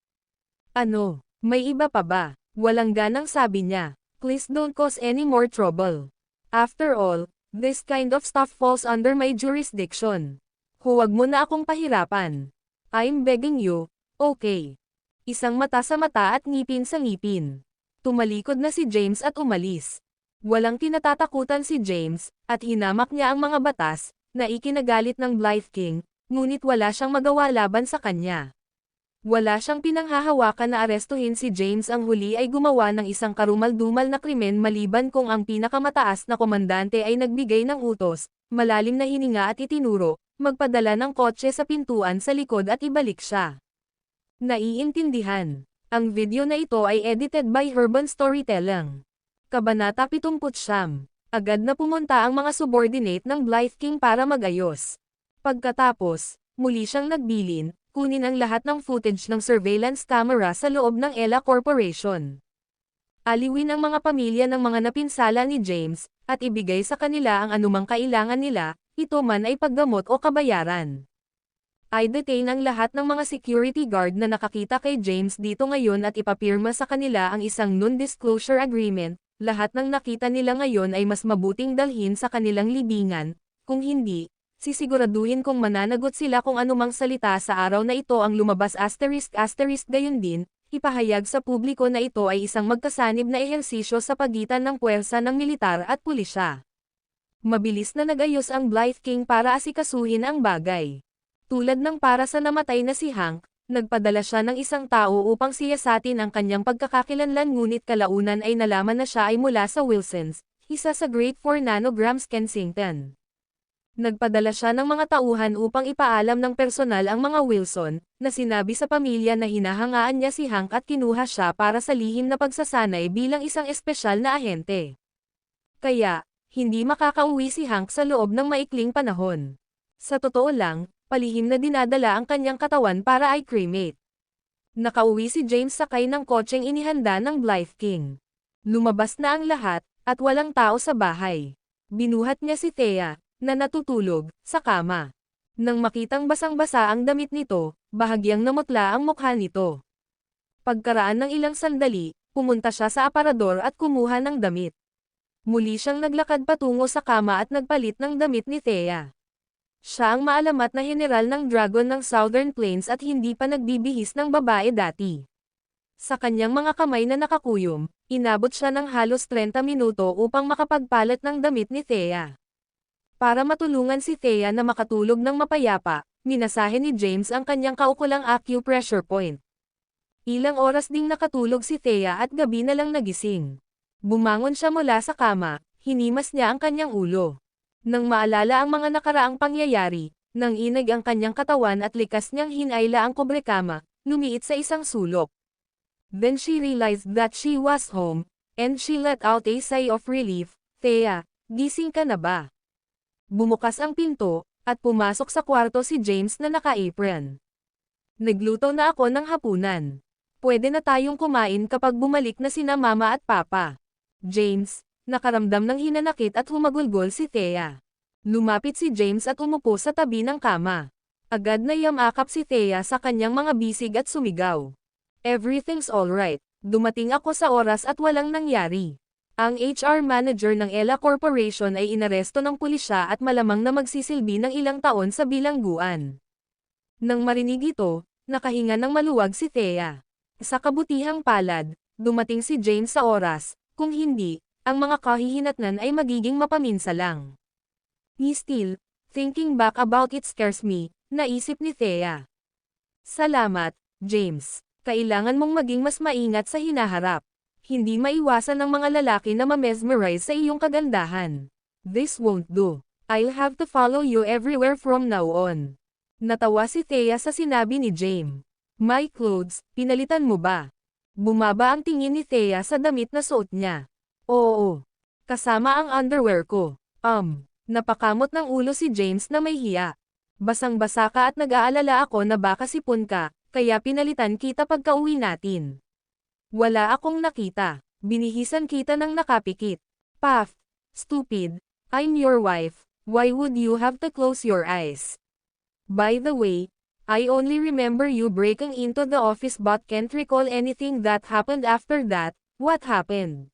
Ano? May iba pa ba? Walang ganang sabi niya. Please don't cause any more trouble. After all, this kind of stuff falls under my jurisdiction. Huwag mo na akong pahirapan. I'm begging you, okay? Isang mata sa mata at ngipin sa ngipin. Tumalikod na si James at umalis. Walang kinatatakutan si James, at hinamak niya ang mga batas, na ikinagalit ng Blythe King, ngunit wala siyang magawa laban sa kanya. Wala siyang pinanghahawakan na arestuhin si James. Ang huli ay gumawa ng isang karumal-dumal na krimen maliban kung ang pinakamataas na komandante ay nagbigay ng utos, malalim na hininga at itinuro, magpadala ng kotse sa pintuan sa likod at ibalik siya. Naiintindihan. Ang video na ito ay edited by Urban Storytelling. Kabanata 79. Agad na pumunta ang mga subordinate ng Blythe King para magayos. Pagkatapos, muli siyang nagbilin, kunin ang lahat ng footage ng surveillance camera sa loob ng ELA Corporation. Aliwin ang mga pamilya ng mga napinsala ni James, at ibigay sa kanila ang anumang kailangan nila, ito man ay paggamot o kabayaran. I-detain ang lahat ng mga security guard na nakakita kay James dito ngayon at ipapirma sa kanila ang isang non-disclosure agreement. Lahat ng nakita nila ngayon ay mas mabuting dalhin sa kanilang libingan, kung hindi, sisiguraduhin kong mananagot sila kung anumang salita sa araw na ito ang lumabas ***. Gayon din, ipahayag sa publiko na ito ay isang magkasanib na ehersisyo sa pagitan ng puwersa ng militar at pulisya. Mabilis na nagayos ang Blythe King para asikasuhin ang bagay. Tulad ng para sa namatay na si Hank, nagpadala siya ng isang tao upang siyasatin ang kanyang pagkakakilanlan, ngunit kalaunan ay nalaman na siya ay mula sa Wilsons, isa sa Great 4 Nanograms Kensington. Nagpadala siya ng mga tauhan upang ipaalam ng personal ang mga Wilson, na sinabi sa pamilya na hinahangaan niya si Hank at kinuha siya para sa lihim na pagsasanay bilang isang espesyal na ahente. Kaya, hindi makakauwi si Hank sa loob ng maikling panahon. Sa totoo lang, palihim na dinadala ang kanyang katawan para i-cremate. Nakauwi si James sakay ng kotseng inihanda ng Blythe King. Lumabas na ang lahat, at walang tao sa bahay. Binuhat niya si Thea, na natutulog, sa kama. Nang makitang basang-basa ang damit nito, bahagyang namutla ang mukha nito. Pagkaraan ng ilang sandali, pumunta siya sa aparador at kumuha ng damit. Muli siyang naglakad patungo sa kama at nagpalit ng damit ni Thea. Siya ang maalamat na general ng Dragon ng Southern Plains at hindi pa nagbibihis ng babae dati. Sa kanyang mga kamay na nakakuyom, inabot siya ng halos 30 minuto upang makapagpalit ng damit ni Thea. Para matulungan si Thea na makatulog ng mapayapa, minasahe ni James ang kanyang kaukulang acupressure point. Ilang oras ding nakatulog si Thea at gabi na lang nagising. Bumangon siya mula sa kama, hinimas niya ang kanyang ulo. Nang maalala ang mga nakaraang pangyayari, nang inag ang kanyang katawan at likas niyang hinayla ang kubrekama, lumiit sa isang sulok. Then she realized that she was home, and she let out a sigh of relief. Thea, gising ka na ba? Bumukas ang pinto, at pumasok sa kwarto si James na naka-apron. Nagluto na ako ng hapunan. Pwede na tayong kumain kapag bumalik na sina mama at papa. James, nakaramdam ng hinanakit at humagulgol si Thea. Lumapit si James at umupo sa tabi ng kama. Agad na yamakap si Thea sa kanyang mga bisig at sumigaw. Everything's alright. Dumating ako sa oras at walang nangyari. Ang HR manager ng Ella Corporation ay inaresto ng pulisya at malamang na magsisilbi ng ilang taon sa bilangguan. Nang marinig ito, nakahinga ng maluwag si Thea. Sa kabutihang palad, dumating si James sa oras, kung hindi, ang mga kahihinatnan ay magiging mapaminsa lang. Still, thinking back about it scares me, naisip ni Thea. Salamat, James. Kailangan mong maging mas maingat sa hinaharap. Hindi maiwasan ng mga lalaki na ma-mesmerize sa iyong kagandahan. This won't do. I'll have to follow you everywhere from now on. Natawa si Thea sa sinabi ni James. My clothes, pinalitan mo ba? Bumaba ang tingin ni Thea sa damit na suot niya. Oo. Kasama ang underwear ko. Napakamot ng ulo si James na may hiya. Basang-basa ka at nag-aalala ako na baka sipon ka, kaya pinalitan kita pagka-uwi natin. Wala akong nakita. Binihisan kita ng nakapikit. Puff. Stupid. I'm your wife. Why would you have to close your eyes? By the way, I only remember you breaking into the office but can't recall anything that happened after that. What happened?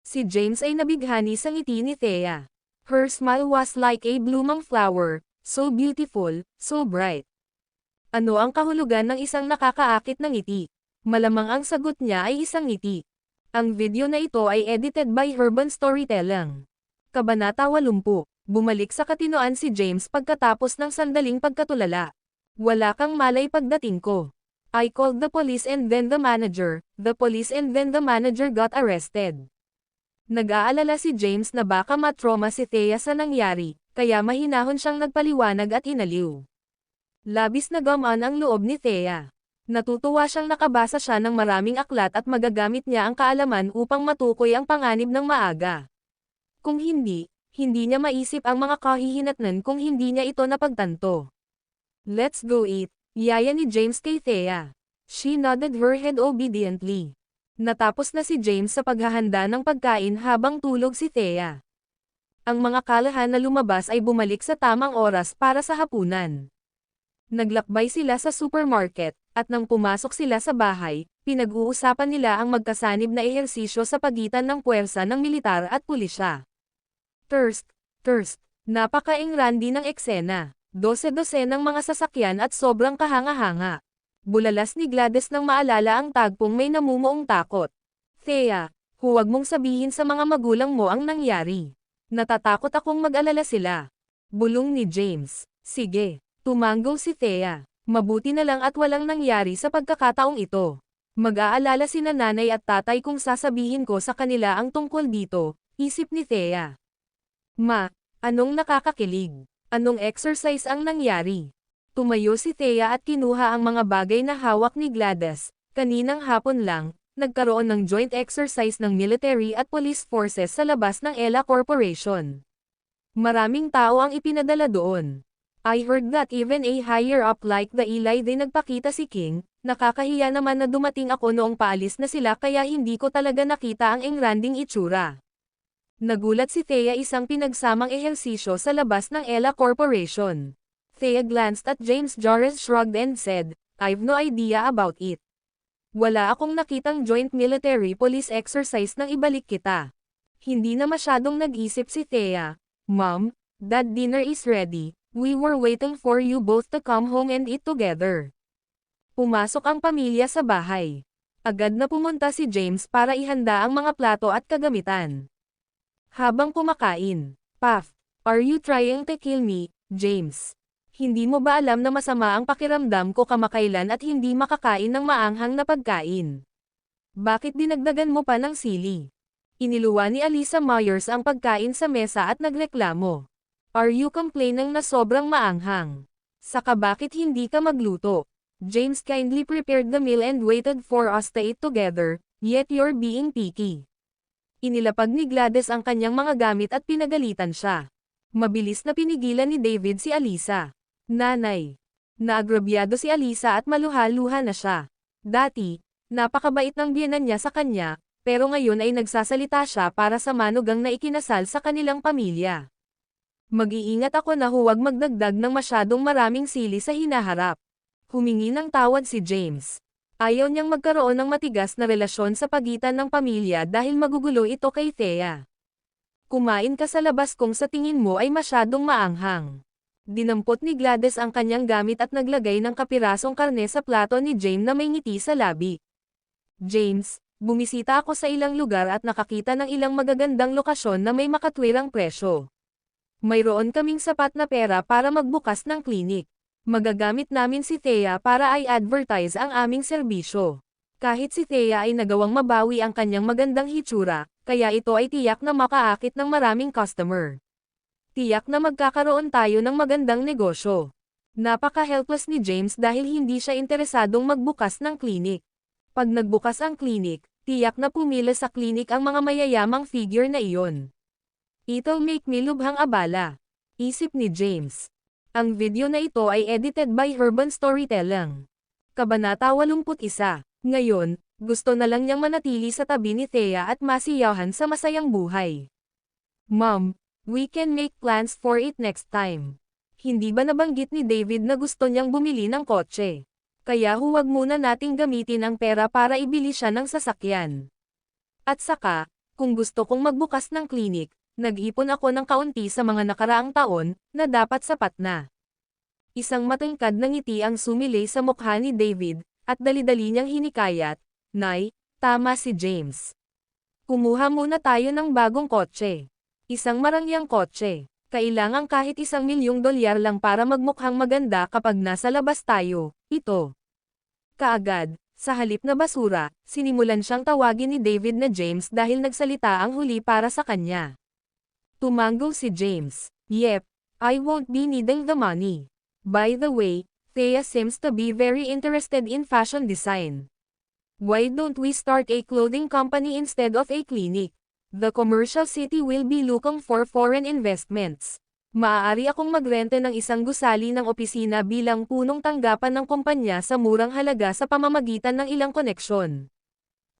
Si James ay nabighani sa ngiti ni Thea. Her smile was like a blooming flower, so beautiful, so bright. Ano ang kahulugan ng isang nakakaakit na ngiti? Malamang ang sagot niya ay isang ngiti. Ang video na ito ay edited by Urban Storytelling. Kabanata 80. Bumalik sa katinoan si James pagkatapos ng sandaling pagkatulala. Wala kang malay pagdating ko. I called the police and then the manager. The police and then the manager got arrested. Nag-aalala si James na baka matrauma si Thea sa nangyari, kaya mahinahon siyang nagpaliwanag at inaliw. Labis na gamaan ang loob ni Thea. Natutuwa siyang nakabasa siya ng maraming aklat at magagamit niya ang kaalaman upang matukoy ang panganib ng maaga. Kung hindi niya maisip ang mga kahihinatnan kung hindi niya ito napagtanto. Let's go eat, yaya ni James kay Thea. She nodded her head obediently. Natapos na si James sa paghahanda ng pagkain habang tulog si Thea. Ang mga kalahan na lumabas ay bumalik sa tamang oras para sa hapunan. Naglakbay sila sa supermarket, at nang pumasok sila sa bahay, pinag-uusapan nila ang magkasanib na ehersisyo sa pagitan ng puwersa ng militar at pulisya. Thirst, napaka-engrandi ng eksena. 12 ng mga sasakyan at sobrang kahanga-hanga. Bulalas ni Gladys nang maalala ang tagpong may namumuong takot. Thea, huwag mong sabihin sa mga magulang mo ang nangyari. Natatakot akong mag-alala sila. Bulong ni James. Sige, tumanggo si Thea. Mabuti na lang at walang nangyari sa pagkakataong ito. Mag-aalala sina nanay at tatay kung sasabihin ko sa kanila ang tungkol dito, isip ni Thea. Ma, anong nakakakilig? Anong exercise ang nangyari? Tumayo si Thea at kinuha ang mga bagay na hawak ni Gladys. Kaninang hapon lang, nagkaroon ng joint exercise ng military at police forces sa labas ng Ella Corporation. Maraming tao ang ipinadala doon. I heard that even a higher up like the Eli din nagpakita si King. Nakakahiya naman na dumating ako noong paalis na sila kaya hindi ko talaga nakita ang engranding itsura. Nagulat si Thea isang pinagsamang ehersisyo sa labas ng Ella Corporation. Thea glanced at James. James shrugged and said, I've no idea about it. Wala akong nakitang joint military police exercise nang ibalik kita. Hindi na masyadong nag-isip si Thea. Mom, Dad, dinner is ready. We were waiting for you both to come home and eat together. Pumasok ang pamilya sa bahay. Agad na pumunta si James para ihanda ang mga plato at kagamitan. Habang kumakain, Puff, are you trying to kill me, James? Hindi mo ba alam na masama ang pakiramdam ko kamakailan at hindi makakain ng maanghang na pagkain? Bakit dinagdagan mo pa ng sili? Iniluwa ni Alisa Myers ang pagkain sa mesa at nagreklamo. Are you complaining na sobrang maanghang? Saka bakit hindi ka magluto? James kindly prepared the meal and waited for us to eat together, yet you're being picky. Inilapag ni Gladys ang kanyang mga gamit at pinagalitan siya. Mabilis na pinigilan ni David si Alisa. Nanay. Naagrabyado si Alisa at maluha-luha na siya. Dati, napakabait ng biyenan niya sa kanya, pero ngayon ay nagsasalita siya para sa manugang na ikinasal sa kanilang pamilya. Mag-iingat ako na huwag magdagdag ng masyadong maraming sili sa hinaharap. Humingi ng tawad si James. Ayaw niyang magkaroon ng matigas na relasyon sa pagitan ng pamilya dahil magugulo ito kay Thea. Kumain ka sa labas kung sa tingin mo ay masyadong maanghang. Dinampot ni Gladys ang kanyang gamit at naglagay ng kapirasong karne sa plato ni James na may ngiti sa labi. James, bumisita ako sa ilang lugar at nakakita ng ilang magagandang lokasyon na may makatwirang presyo. Mayroon kaming sapat na pera para magbukas ng klinik. Magagamit namin si Thea para i-advertise ang aming serbisyo. Kahit si Thea ay nagawang mabawi ang kanyang magandang hitsura, kaya ito ay tiyak na makaakit ng maraming customer. Tiyak na magkakaroon tayo ng magandang negosyo. Napaka-helpless ni James dahil hindi siya interesadong magbukas ng klinik. Pag nagbukas ang klinik, tiyak na pumila sa klinik ang mga mayayamang figure na iyon. It'll make me lubhang abala. Isip ni James. Ang video na ito ay edited by Urban Storytelling. Kabanata 81. Ngayon, gusto na lang niyang manatili sa tabi ni Thea at masiyahan sa masayang buhay. Mom, we can make plans for it next time. Hindi ba nabanggit ni David na gusto niyang bumili ng kotse? Kaya huwag muna nating gamitin ang pera para ibili siya ng sasakyan. At saka, kung gusto kong magbukas ng klinik, nag-ipon ako ng kaunti sa mga nakaraang taon, na dapat sapat na. Isang matingkad na ngiti ang sumilay sa mukha ni David, at dali-dali niyang hinikayat, Nay, tama si James. Kumuha muna tayo ng bagong kotse. Isang marangyang kotse. Kailangan kahit $1,000,000 lang para magmukhang maganda kapag nasa labas tayo, ito. Kaagad, sa halip na basura, sinimulan siyang tawagin ni David na James dahil nagsalita ang huli para sa kanya. Tumango si James. Yep, I won't be needing the money. By the way, Thea seems to be very interested in fashion design. Why don't we start a clothing company instead of a clinic? The commercial city will be looking for foreign investments. Maaari akong magrente ng isang gusali ng opisina bilang punong tanggapan ng kumpanya sa murang halaga sa pamamagitan ng ilang koneksyon.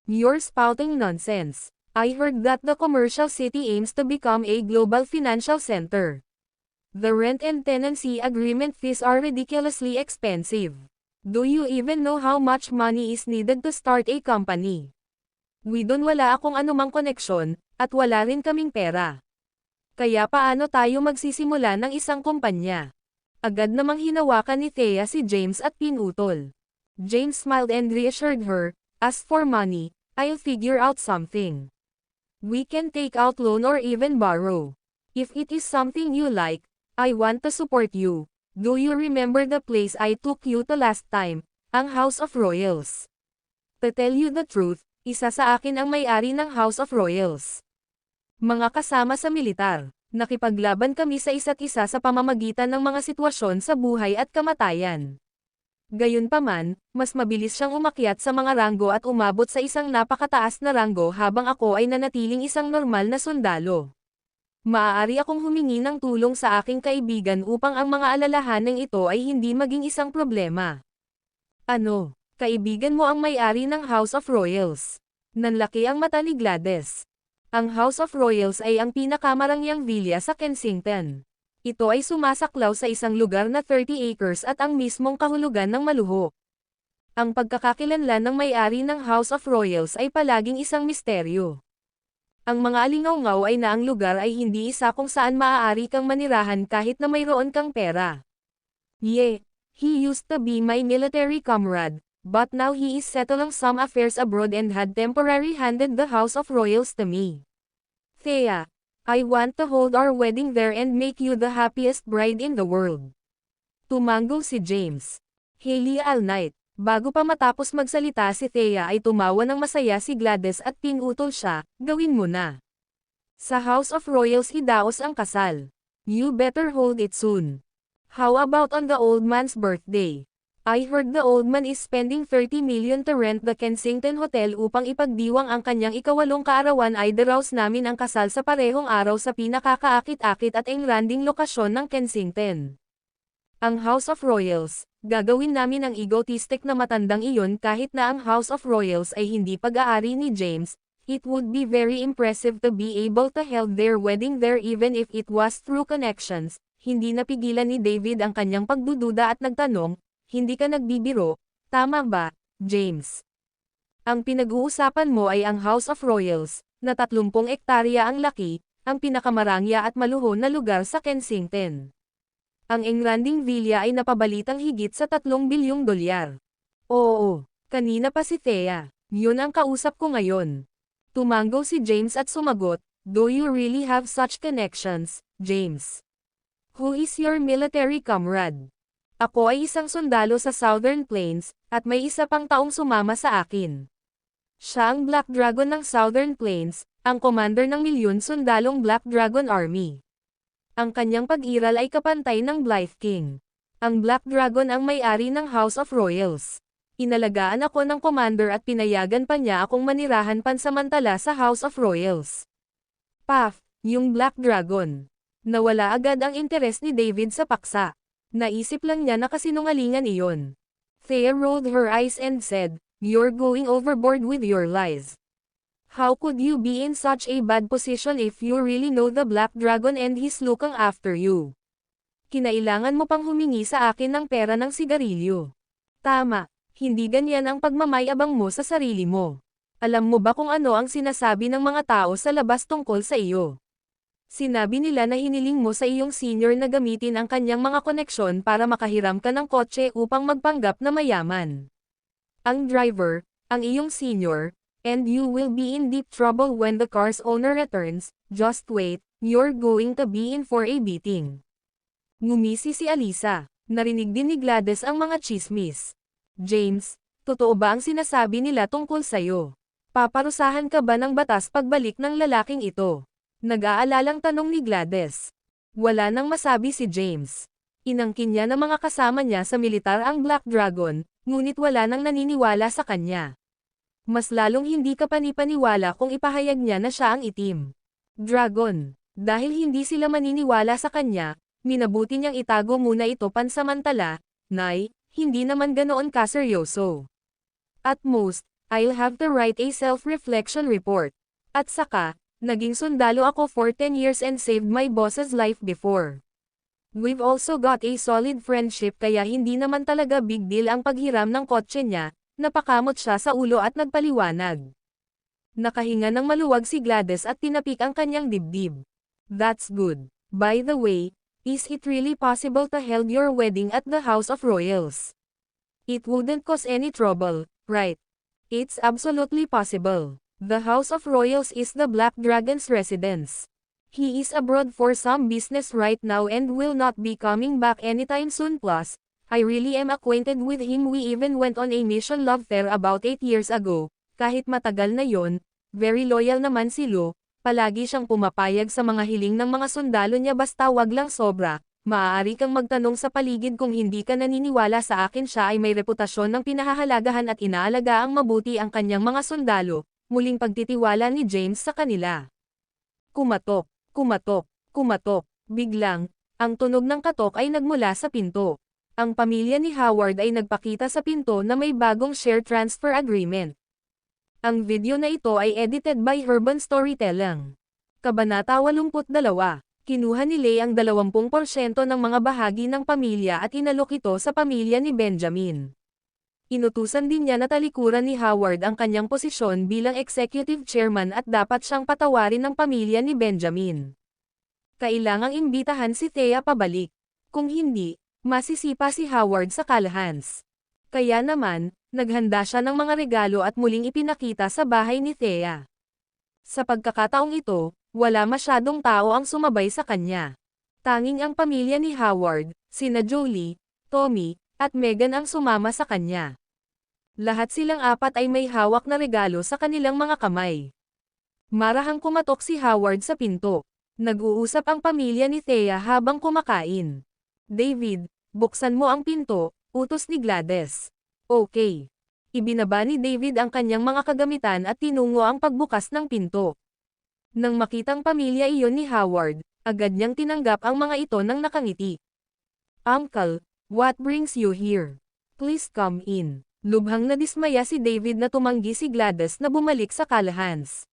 You're spouting nonsense. I heard that the commercial city aims to become a global financial center. The rent and tenancy agreement fees are ridiculously expensive. Do you even know how much money is needed to start a company? Wala akong anumang koneksyon, at wala rin kaming pera. Kaya paano tayo magsisimula ng isang kumpanya? Agad namang hinawakan ni Thea si James at pinutol. James smiled and reassured her, as for money, I'll figure out something. We can take out loan or even borrow. If it is something you like, I want to support you. Do you remember the place I took you to last time, ang House of Royals? To tell you the truth, isa sa akin ang may-ari ng House of Royals. Mga kasama sa militar, nakipaglaban kami sa isa't isa sa pamamagitan ng mga sitwasyon sa buhay at kamatayan. Gayunpaman, mas mabilis siyang umakyat sa mga ranggo at umabot sa isang napakataas na ranggo habang ako ay nanatiling isang normal na sundalo. Maaari akong humingi ng tulong sa aking kaibigan upang ang mga alalahaneng ito ay hindi maging isang problema. Ano? Kaibigan mo ang may-ari ng House of Royals. Nanlaki ang mata ni Gladys. Ang House of Royals ay ang pinakamarangyang villa sa Kensington. Ito ay sumasaklaw sa isang lugar na 30 acres at ang mismong kahulugan ng maluho. Ang pagkakakilanlan ng may-ari ng House of Royals ay palaging isang misteryo. Ang mga alingaw-ngaw ay na ang lugar ay hindi isa kung saan maaari kang manirahan kahit na mayroon kang pera. He used to be my military comrade, but now he is settling some affairs abroad and had temporarily handed the House of Royals to me. Thea, I want to hold our wedding there and make you the happiest bride in the world. Tumango si James. Hailey all night. Bago pa matapos magsalita si Thea ay tumawa ng masaya si Gladys at pinutol siya, gawin mo na. Sa House of Royals idaos ang kasal. You better hold it soon. How about on the old man's birthday? I heard the old man is spending 30 million to rent the Kensington Hotel upang ipagdiwang ang kanyang ikawalong kaarawan ay daraos namin ang kasal sa parehong araw sa pinakakaakit-akit at engranding lokasyon ng Kensington. Ang House of Royals, gagawin namin ang egotistic na matandang iyon kahit na ang House of Royals ay hindi pag-aari ni James, it would be very impressive to be able to hold their wedding there even if it was through connections. Hindi napigilan ni David ang kanyang pagdududa at nagtanong, hindi ka nagbibiro, tama ba, James? Ang pinag-uusapan mo ay ang House of Royals, na 30 ektarya ang laki, ang pinakamarangya at maluhon na lugar sa Kensington. Ang engranding villa ay napabalitang higit sa 3 bilyong dolyar. Oo, kanina pa si Thea, yun ang kausap ko ngayon. Tumango si James at sumagot, do you really have such connections, James? Who is your military comrade? Ako ay isang sundalo sa Southern Plains, at may isa pang taong sumama sa akin. Siya ang Black Dragon ng Southern Plains, ang commander ng milyon sundalong Black Dragon Army. Ang kanyang pag-iral ay kapantay ng Blythe King. Ang Black Dragon ang may-ari ng House of Royals. Inalagaan ako ng commander at pinayagan pa niya akong manirahan pansamantala sa House of Royals. Puff, yung Black Dragon. Nawala agad ang interes ni David sa paksa. Naisip lang niya na kasinungalingan iyon. Thea rolled her eyes and said, you're going overboard with your lies. How could you be in such a bad position if you really know the Black Dragon and he's looking after you? Kinailangan mo pang humingi sa akin ng pera ng sigarilyo. Tama, hindi ganyan ang pagmamayabang mo sa sarili mo. Alam mo ba kung ano ang sinasabi ng mga tao sa labas tungkol sa iyo? Sinabi nila na hiniling mo sa iyong senior na gamitin ang kanyang mga koneksyon para makahiram ka ng kotse upang magpanggap na mayaman. Ang driver, ang iyong senior, and you will be in deep trouble when the car's owner returns, just wait, you're going to be in for a beating. Ngumisi si Alisa, narinig din ni Gladys ang mga chismis. James, totoo ba ang sinasabi nila tungkol sayo? Paparusahan ka ba ng batas pagbalik ng lalaking ito? Nag-aalalang tanong ni Gladys. Wala nang masabi si James. Inangkin niya ng mga kasama niya sa militar ang Black Dragon, ngunit wala nang naniniwala sa kanya. Mas lalong hindi ka panipaniwala kung ipahayag niya na siya ang itim. Dragon. Dahil hindi sila maniniwala sa kanya, minabuti niyang itago muna ito pansamantala, Nay, hindi naman ganoon kaseryoso. At most, I'll have to write a self-reflection report. At saka, naging sundalo ako for 10 years and saved my boss's life before. We've also got a solid friendship kaya hindi naman talaga big deal ang paghiram ng kotse niya, napakamot siya sa ulo at nagpaliwanag. Nakahinga ng maluwag si Gladys at tinapik ang kanyang dibdib. That's good. By the way, is it really possible to hold your wedding at the House of Royals? It wouldn't cause any trouble, right? It's absolutely possible. The House of Royals is the Black Dragon's residence. He is abroad for some business right now and will not be coming back anytime soon plus, I really am acquainted with him. We even went on a mission love affair about 8 years ago, kahit matagal na yon, very loyal naman si Lo, palagi siyang pumapayag sa mga hiling ng mga sundalo niya basta wag lang sobra. Maaari kang magtanong sa paligid kung hindi ka naniniwala sa akin siya ay may reputasyon ng pinahahalagahan at inaalaga ang mabuti ang kanyang mga sundalo. Muling pagtitiwala ni James sa kanila. Kumatok, kumatok, kumatok. Biglang, ang tunog ng katok ay nagmula sa pinto. Ang pamilya ni Howard ay nagpakita sa pinto na may bagong share transfer agreement. Ang video na ito ay edited by Urban Storytelling. Kabanata 82. Kinuha ni Leigh ang 20% ng mga bahagi ng pamilya at inalok ito sa pamilya ni Benjamin. Inutusan din niya na talikuran ni Howard ang kanyang posisyon bilang executive chairman at dapat siyang patawarin ng pamilya ni Benjamin. Kailangang imbitahan si Thea pabalik. Kung hindi, masisipa si Howard sa Callaghans. Kaya naman, naghanda siya ng mga regalo at muling ipinakita sa bahay ni Thea. Sa pagkakataong ito, wala masyadong tao ang sumabay sa kanya. Tanging ang pamilya ni Howard, sina Jolie, Tommy, at Megan ang sumama sa kanya. Lahat silang apat ay may hawak na regalo sa kanilang mga kamay. Marahang kumatok si Howard sa pinto. Nag-uusap ang pamilya ni Thea habang kumakain. David, buksan mo ang pinto, utos ni Gladys. Okay. Ibinaba ni David ang kanyang mga kagamitan at tinungo ang pagbukas ng pinto. Nang makitang pamilya iyon ni Howard, agad niyang tinanggap ang mga ito nang nakangiti. Uncle, what brings you here? Please come in. Lubhang nadismaya si David na tumanggi si Gladys na bumalik sa Callahan's.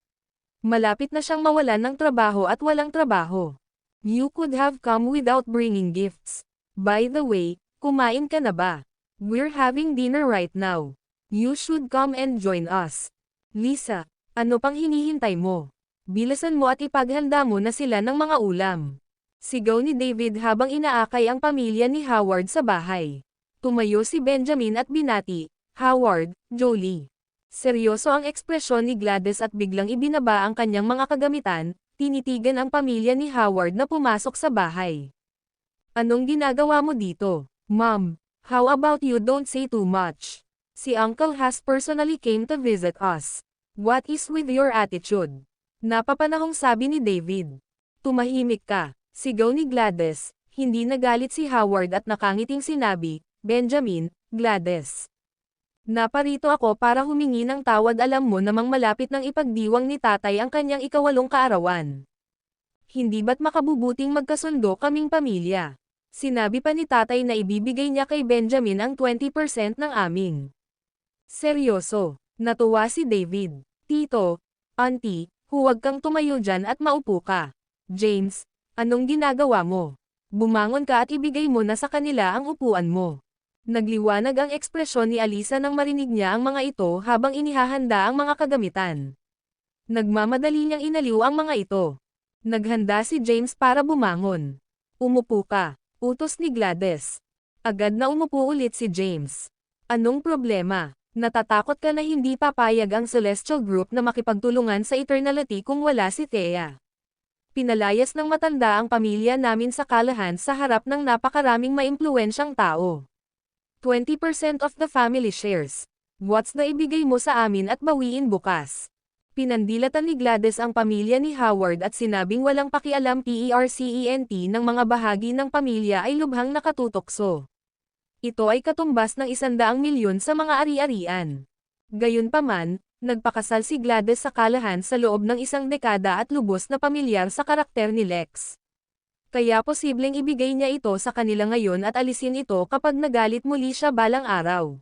Malapit na siyang mawalan ng trabaho at walang trabaho. You could have come without bringing gifts. By the way, kumain ka na ba? We're having dinner right now. You should come and join us. Lisa, ano pang hinihintay mo? Bilisan mo at ipaghanda mo na sila ng mga ulam. Sigaw ni David habang inaakay ang pamilya ni Howard sa bahay. Tumayo si Benjamin at binati, Howard, Jolie. Seryoso ang ekspresyon ni Gladys at biglang ibinaba ang kanyang mga kagamitan, tinitigan ang pamilya ni Howard na pumasok sa bahay. Anong ginagawa mo dito? Mom, how about you don't say too much? Si Uncle has personally came to visit us. What is with your attitude? Napapanahong sabi ni David. Tumahimik ka, sigaw ni Gladys. Hindi nagalit si Howard at nakangiting sinabi, Benjamin, Gladys. Naparito ako para humingi ng tawad, alam mo namang malapit ng ipagdiwang ni tatay ang kanyang ika-8 kaarawan. Hindi ba't makabubuting magkasundo kaming pamilya? Sinabi pa ni tatay na ibibigay niya kay Benjamin ang 20% ng aming. Seryoso, natuwa si David. Tito, Auntie, huwag kang tumayo dyan at maupo ka. James, anong ginagawa mo? Bumangon ka at ibigay mo na sa kanila ang upuan mo. Nagliwanag ang ekspresyon ni Alisa nang marinig niya ang mga ito habang inihahanda ang mga kagamitan. Nagmamadali niyang inaliw ang mga ito. Naghanda si James para bumangon. Umupo ka, utos ni Gladys. Agad na umupo ulit si James. Anong problema? Natatakot ka na hindi papayag ang Celestial Group na makipagtulungan sa Eternality kung wala si Thea. Pinalayas ng matanda ang pamilya namin sa Callahan sa harap ng napakaraming maimpluwensyang tao. 20% of the family shares. What's na ibigay mo sa amin at bawiin bukas? Pinandilatan ni Gladys ang pamilya ni Howard at sinabing walang pakialam PERCENT ng mga bahagi ng pamilya ay lubhang nakatutokso. Ito ay katumbas ng 100 milyon sa mga ari-arian. Gayunpaman, nagpakasal si Gladys sa Callahan sa loob ng 1 dekada at lubos na pamilyar sa karakter ni Lex. Kaya posibleng ibigay niya ito sa kanila ngayon at alisin ito kapag nagalit muli siya balang araw.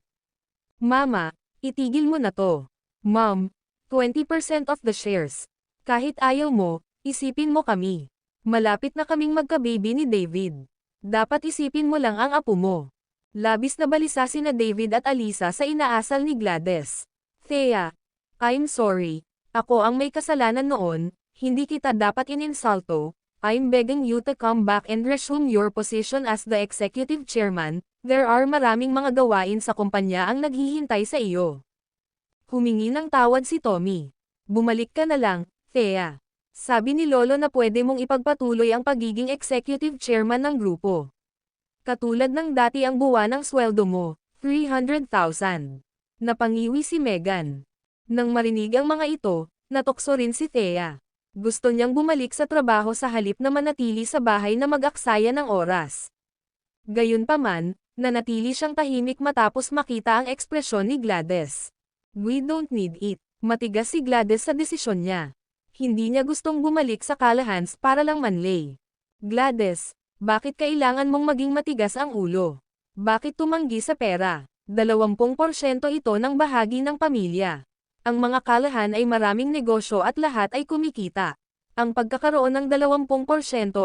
Mama, itigil mo na to. Mom, 20% of the shares. Kahit ayaw mo, isipin mo kami. Malapit na kaming magka-baby ni David. Dapat isipin mo lang ang apo mo. Labis na balisa sina David at Alisa sa inaasal ni Gladys. Thea, I'm sorry. Ako ang may kasalanan noon, hindi kita dapat ininsulto. I'm begging you to come back and resume your position as the executive chairman. There are maraming mga gawain sa kumpanya ang naghihintay sa iyo. Humingi ng tawad si Tommy. Bumalik ka na lang, Thea. Sabi ni Lolo na pwede mong ipagpatuloy ang pagiging executive chairman ng grupo. Katulad ng dati ang buwan ng sweldo mo, 300,000. Napangiwi si Megan. Nang marinig ang mga ito, natukso rin si Thea. Gusto niyang bumalik sa trabaho sa halip na manatili sa bahay na mag-aksaya ng oras. Gayunpaman, nanatili siyang tahimik matapos makita ang ekspresyon ni Gladys. We don't need it. Matigas si Gladys sa desisyon niya. Hindi niya gustong bumalik sa Callahan's para lang manlay. Gladys, bakit kailangan mong maging matigas ang ulo? Bakit tumanggi sa pera? 20% ito ng bahagi ng pamilya. Ang mga Callahan ay maraming negosyo at lahat ay kumikita. Ang pagkakaroon ng 20%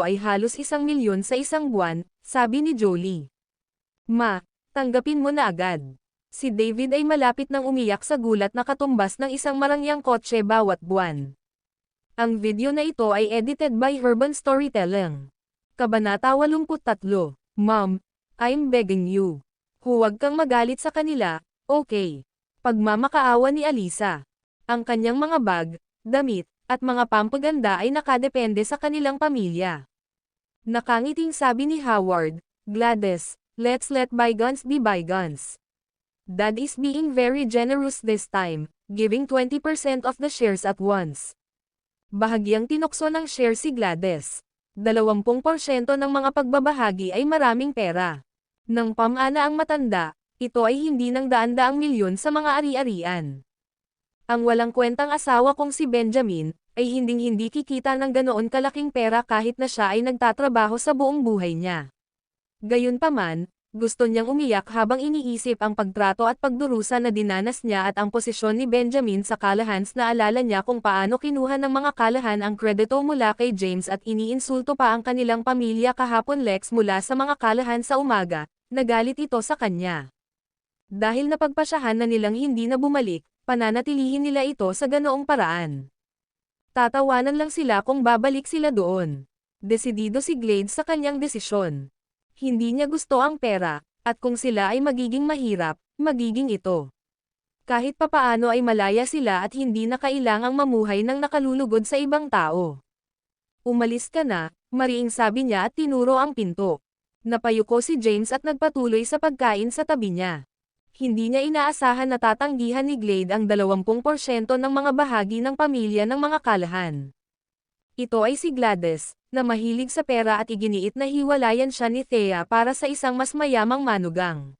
ay halos 1 milyon sa isang buwan, sabi ni Jolie. Ma, tanggapin mo na agad. Si David ay malapit nang umiyak sa gulat na katumbas ng isang marangyang kotse bawat buwan. Ang video na ito ay edited by Urban Storytelling. Kabanata 83. Mom, I'm begging you. Huwag kang magalit sa kanila, okay? Pagmamakaawa ni Alisa. Ang kanyang mga bag, damit, at mga pampaganda ay nakadepende sa kanilang pamilya. Nakangiting sabi ni Howard, Gladys, let's let bygones be bygones. Dad is being very generous this time, giving 20% of the shares at once. Bahagyang tinukso ng share si Gladys. 20% ng mga pagbabahagi ay maraming pera. Nang pamana ang matanda, ito ay hindi ng daan-daang milyon sa mga ari-arian. Ang walang kwentang asawa kong si Benjamin, ay hinding-hindi kikita ng ganoon kalaking pera kahit na siya ay nagtatrabaho sa buong buhay niya. Gayunpaman, gusto niyang umiyak habang iniisip ang pagtrato at pagdurusa na dinanas niya at ang posisyon ni Benjamin sa Callaghans. Naalala niya kung paano kinuha ng mga Callahan ang kredito mula kay James at iniinsulto pa ang kanilang pamilya kahapon. Lex, mula sa mga Callahan sa umaga, nagalit ito sa kanya. Dahil napagpasyahan na nilang hindi na bumalik, pananatilihin nila ito sa ganoong paraan. Tatawanan lang sila kung babalik sila doon. Desidido si Glade sa kanyang desisyon. Hindi niya gusto ang pera, at kung sila ay magiging mahirap, magiging ito. Kahit papaano ay malaya sila at hindi na kailangang mamuhay ng nakalulugod sa ibang tao. Umalis ka na, mariing sabi niya at tinuro ang pinto. Napayuko si James at nagpatuloy sa pagkain sa tabi niya. Hindi niya inaasahan na tatanggihan ni Glade ang 20% ng mga bahagi ng pamilya ng mga Callahan. Ito ay si Gladys, na mahilig sa pera at iginiit na hiwalayan siya ni Thea para sa isang mas mayamang manugang.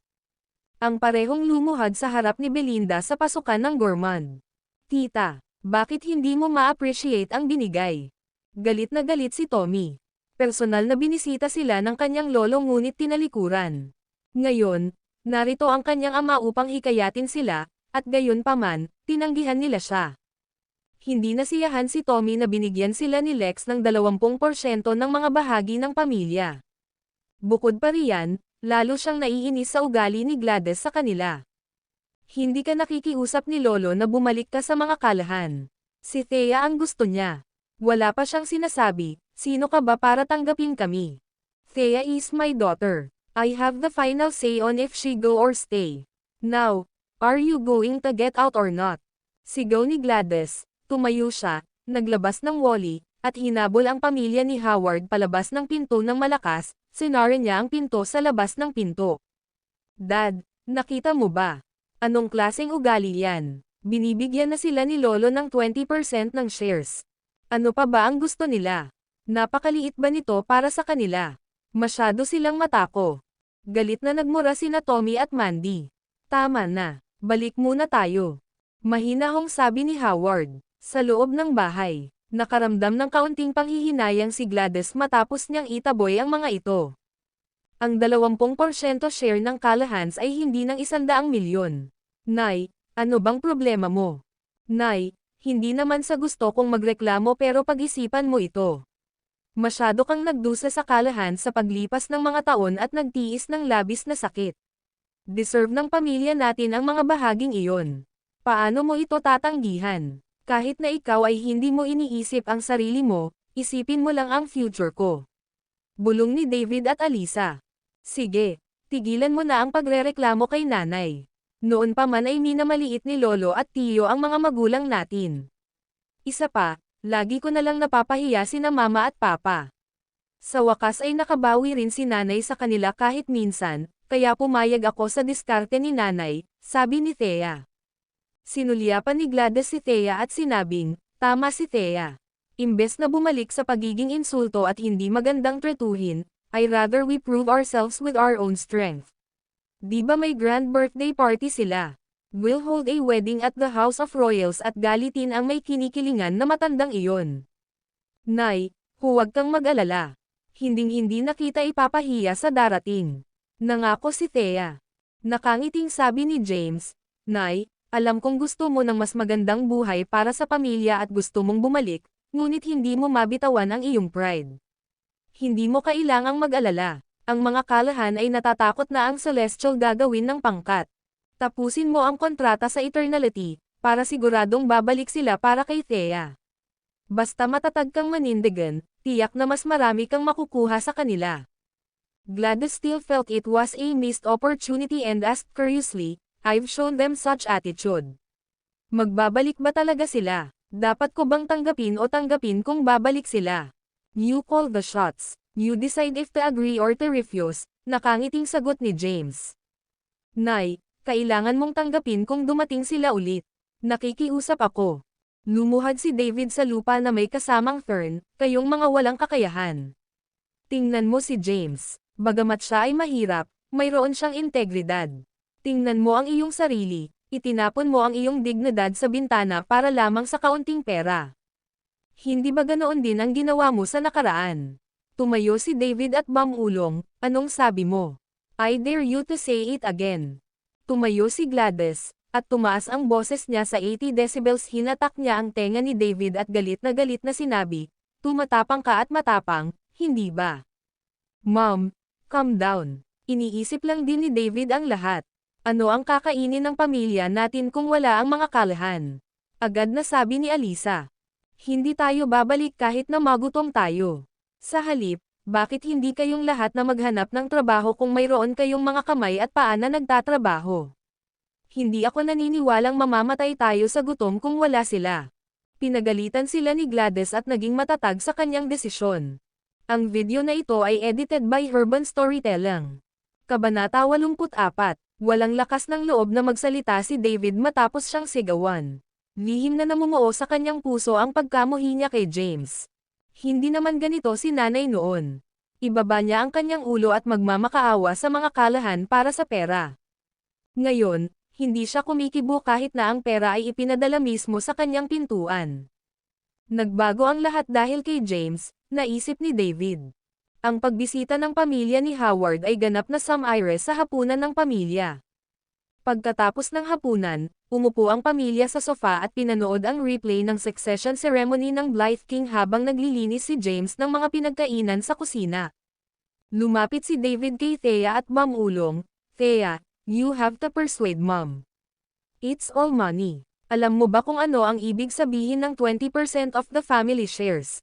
Ang parehong lumuhad sa harap ni Belinda sa pasukan ng Gourmand. Tita, bakit hindi mo ma-appreciate ang binigay? Galit na galit si Tommy. Personal na binisita sila ng kanyang lolo ngunit tinalikuran. Ngayon, narito ang kanyang ama upang hikayatin sila, at gayon paman, tinanggihan nila siya. Hindi nasiyahan si Tommy na binigyan sila ni Lex ng 20% ng mga bahagi ng pamilya. Bukod pa riyan, lalo siyang naiinis sa ugali ni Gladys sa kanila. Hindi ka nakikiusap ni Lolo na bumalik ka sa mga Callahan. Si Thea ang gusto niya. Wala pa siyang sinasabi, sino ka ba para tanggapin kami? Thea is my daughter. I have the final say on if she go or stay. Now, are you going to get out or not? Sigaw ni Gladys. Tumayo siya, naglabas ng wally, at hinabol ang pamilya ni Howard palabas ng pinto ng malakas. Sinara niya ang pinto sa labas ng pinto. Dad, nakita mo ba? Anong klaseng ugali yan? Binibigyan na sila ni Lolo ng 20% ng shares. Ano pa ba ang gusto nila? Napakaliit ba nito para sa kanila? Masyado silang matako. Galit na nagmura sina Tommy at Mandy. Tama na, balik muna tayo. Mahinahong sabi ni Howard. Sa loob ng bahay, nakaramdam ng kaunting panghihinayang si Gladys matapos niyang itaboy ang mga ito. Ang 20% share ng Callahans ay hindi ng 100 milyon. Nay, ano bang problema mo? Nay, hindi naman sa gusto kong magreklamo pero pag-isipan mo ito. Masyado kang nagdusa sa Callahans sa paglipas ng mga taon at nagtiis ng labis na sakit. Deserve ng pamilya natin ang mga bahaging iyon. Paano mo ito tatanggihan? Kahit na ikaw ay hindi mo iniisip ang sarili mo, isipin mo lang ang future ko. Bulong ni David at Alisa. Sige, tigilan mo na ang pagrereklamo kay nanay. Noon pa man ay minamaliit ni Lolo at Tiyo ang mga magulang natin. Isa pa, lagi ko na lang napapahiya sina Mama at Papa. Sa wakas ay nakabawi rin si nanay sa kanila kahit minsan, kaya pumayag ako sa diskarte ni nanay, sabi ni Thea. Sinulyapan ni Gladys si Thea at sinabing, tama si Thea. Imbes na bumalik sa pagiging insulto at hindi magandang tretuhin, I rather we prove ourselves with our own strength. Di ba may grand birthday party sila? We'll hold a wedding at the House of Royals at galitin ang may kinikilingan na matandang iyon. Nay, huwag kang mag-alala. Hinding-hindi na kita ipapahiya sa darating. Nangako si Thea. Nakangiting sabi ni James, Nay, alam kong gusto mo ng mas magandang buhay para sa pamilya at gusto mong bumalik, ngunit hindi mo mabitawan ang iyong pride. Hindi mo kailangang mag-alala. Ang mga Callahan ay natatakot na ang Celestial gagawin ng pangkat. Tapusin mo ang kontrata sa Eternality, para siguradong babalik sila para kay Thea. Basta matatag kang manindigan, tiyak na mas marami kang makukuha sa kanila. Gladys still felt it was a missed opportunity and asked curiously, I've shown them such attitude. Magbabalik ba talaga sila? Dapat ko bang tanggapin o tanggapin kung babalik sila? You call the shots. You decide if to agree or to refuse, Nakangiting sagot ni James. Nay, kailangan mong tanggapin kung dumating sila ulit. Nakikiusap ako. Lumuhad si David sa lupa na may kasamang Fern, kayong mga walang kakayahan. Tingnan mo si James. Bagamat siya ay mahirap, mayroon siyang integridad. Tingnan mo ang iyong sarili, itinapon mo ang iyong dignidad sa bintana para lamang sa kaunting pera. Hindi ba ganoon din ang ginawa mo sa nakaraan? Tumayo si David at bumulong, anong sabi mo? I dare you to say it again. Tumayo si Gladys, at tumaas ang boses niya sa 80 decibels. Hinatak niya ang tenga ni David at galit na sinabi, tumatapang ka at matapang, hindi ba? Mom, calm down. Iniisip lang din ni David ang lahat. Ano ang kakainin ng pamilya natin kung wala ang mga kalahan? Agad na sabi ni Alisa. Hindi tayo babalik kahit na magutom tayo. Sa halip, bakit hindi kayong lahat na maghanap ng trabaho kung mayroon kayong mga kamay at paa na nagtatrabaho? Hindi ako naniniwalang mamamatay tayo sa gutom kung wala sila. Pinagalitan sila ni Gladys at naging matatag sa kanyang desisyon. Ang video na ito ay edited by Urban Storytelling. Kabanata 84, walang lakas ng loob na magsalita si David matapos siyang sigawan. Lihim na namumuo sa kanyang puso ang pagkamuhi niya kay James. Hindi naman ganito si nanay noon. Ibaba niya ang kanyang ulo at magmamakaawa sa mga kalahan para sa pera. Ngayon, hindi siya kumikibo kahit na ang pera ay ipinadala mismo sa kanyang pintuan. Nagbago ang lahat dahil kay James, naisip ni David. Ang pagbisita ng pamilya ni Howard ay ganap na sumire sa hapunan ng pamilya. Pagkatapos ng hapunan, umupo ang pamilya sa sofa at pinanood ang replay ng succession ceremony ng Blythe King habang naglilinis si James ng mga pinagkainan sa kusina. Lumapit si David kay Thea at bumulong, Thea, you have to persuade Mom. It's all money. Alam mo ba kung ano ang ibig sabihin ng 20% of the family shares?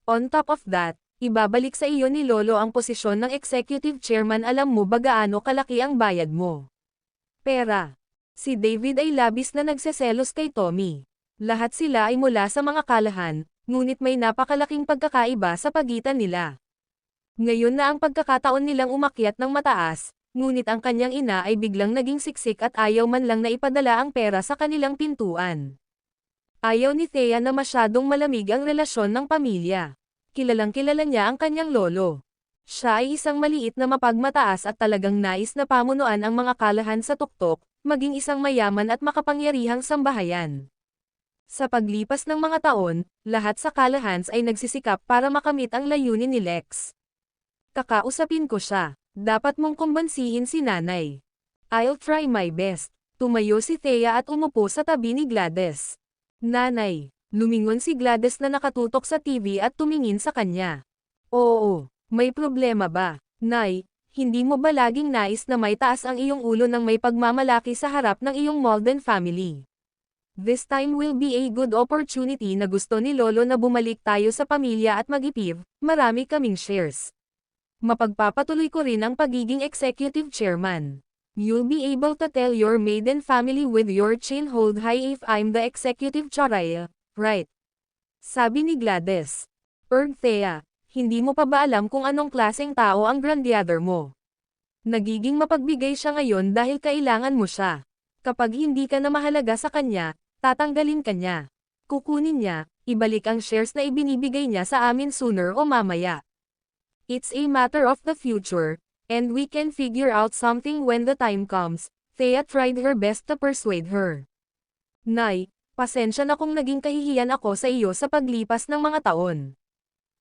On top of that, ibabalik sa iyo ni Lolo ang posisyon ng executive chairman. Alam mo ba gaano kalaki ang bayad mo? Pera. Si David ay labis na nagseselos kay Tommy. Lahat sila ay mula sa mga kalahan, ngunit may napakalaking pagkakaiba sa pagitan nila. Ngayon na ang pagkakataon nilang umakyat ng mataas, ngunit ang kanyang ina ay biglang naging siksik at ayaw man lang na ipadala ang pera sa kanilang pintuan. Ayaw ni Thea na masyadong malamig ang relasyon ng pamilya. Kilalang kilala niya ang kanyang lolo. Siya ay isang maliit na mapagmataas at talagang nais na pamunuan ang mga kalahan sa tuktok, maging isang mayaman at makapangyarihang sambahayan. Sa paglipas ng mga taon, lahat sa kalahans ay nagsisikap para makamit ang layunin ni Lex. Kakausapin ko siya. Dapat mong kumbansihin si nanay. I'll try my best. Tumayo si Thea at umupo sa tabi ni Gladys. Nanay. Lumingon si Gladys na nakatutok sa TV at tumingin sa kanya. Oo. May problema ba, Nay? Hindi mo ba laging nais na may taas ang iyong ulo ng may pagmamalaki sa harap ng iyong Malden family? This time will be a good opportunity na gusto ni Lolo na bumalik tayo sa pamilya at mag-ipib, marami kaming shares. Mapagpapatuloy ko rin ang pagiging executive chairman. You'll be able to tell your maiden family with your chin hold high if I'm the executive chairman, right? Sabi ni Gladys. Thea. Hindi mo pa ba alam kung anong klaseng tao ang grandfather mo? Nagiging mapagbigay siya ngayon dahil kailangan mo siya. Kapag hindi ka na mahalaga sa kanya, tatanggalin ka niya. Kukunin niya, ibalik ang shares na ibinibigay niya sa amin sooner o mamaya. It's a matter of the future, and we can figure out something when the time comes. Thea tried her best to persuade her. Nay, pasensya na kung naging kahihiyan ako sa iyo sa paglipas ng mga taon.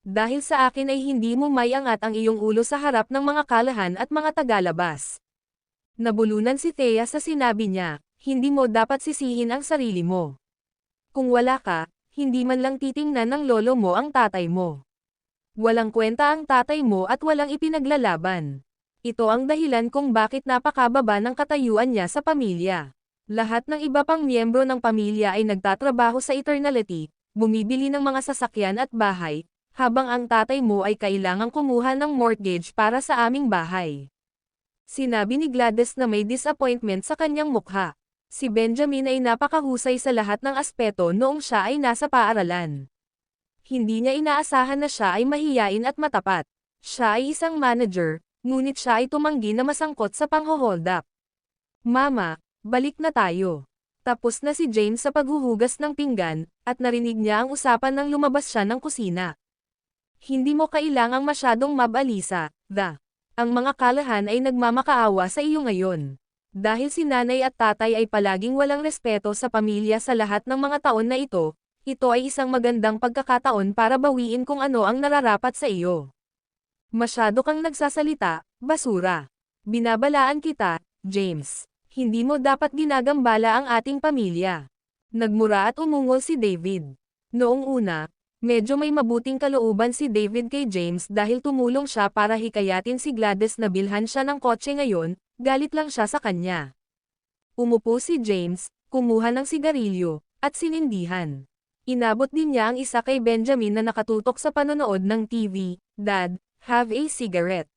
Dahil sa akin ay hindi mo maiangat ang iyong ulo sa harap ng mga kalahan at mga tagalabas. Nabulunan si Thea sa sinabi niya, hindi mo dapat sisihin ang sarili mo. Kung wala ka, hindi man lang titingnan ng lolo mo ang tatay mo. Walang kwenta ang tatay mo at walang ipinaglalaban. Ito ang dahilan kung bakit napakababa ng katayuan niya sa pamilya. Lahat ng iba pang miyembro ng pamilya ay nagtatrabaho sa Eternality, bumibili ng mga sasakyan at bahay, habang ang tatay mo ay kailangang kumuha ng mortgage para sa aming bahay. Sinabi ni Gladys na may disappointment sa kanyang mukha. Si Benjamin ay napakahusay sa lahat ng aspeto noong siya ay nasa paaralan. Hindi niya inaasahan na siya ay mahiyain at matapat. Siya ay isang manager, Ngunit siya ay tumanggi na masangkot sa pangho-hold up. Mama, balik na tayo. Tapos na si James sa paghuhugas ng pinggan, at narinig niya ang usapan nang lumabas siya ng kusina. Hindi mo kailangang masyadong mabalisa, Ang mga kalahan ay nagmamakaawa sa iyo ngayon. Dahil si nanay at tatay ay palaging walang respeto sa pamilya sa lahat ng mga taon na ito ay isang magandang pagkakataon para bawiin kung ano ang nararapat sa iyo. Masyado kang nagsasalita, basura. Binabalaan kita, James. Hindi mo dapat ginagambala ang ating pamilya. Nagmura at umungol si David. Noong una, medyo may mabuting kalooban si David kay James dahil tumulong siya para hikayatin si Gladys na bilhan siya ng kotse ngayon, galit lang siya sa kanya. Umupo si James, kumuha ng sigarilyo, at sinindihan. Inabot din niya ang isa kay Benjamin na nakatutok sa panonood ng TV. Dad, have a cigarette.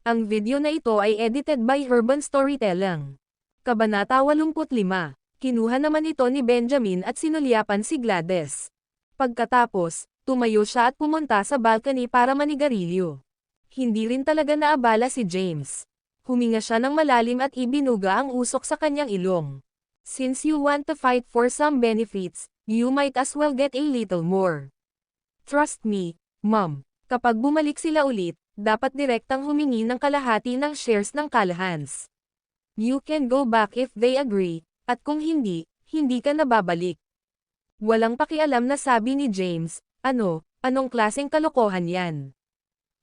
Ang video na ito ay edited by Urban Storytelling. Kabanata 85. Kinuha naman ito ni Benjamin at sinulyapan si Gladys. Pagkatapos, tumayo siya at pumunta sa balcony para manigarilyo. Hindi rin talaga naabala si James. Huminga siya ng malalim at ibinuga ang usok sa kanyang ilong. Since you want to fight for some benefits, you might as well get a little more. Trust me, Mom. Kapag bumalik sila ulit, dapat direktang humingi ng kalahati ng shares ng Calahans. You can go back if they agree, at kung hindi, hindi ka na babalik. Walang pakialam na sabi ni James, anong klaseng kalokohan yan?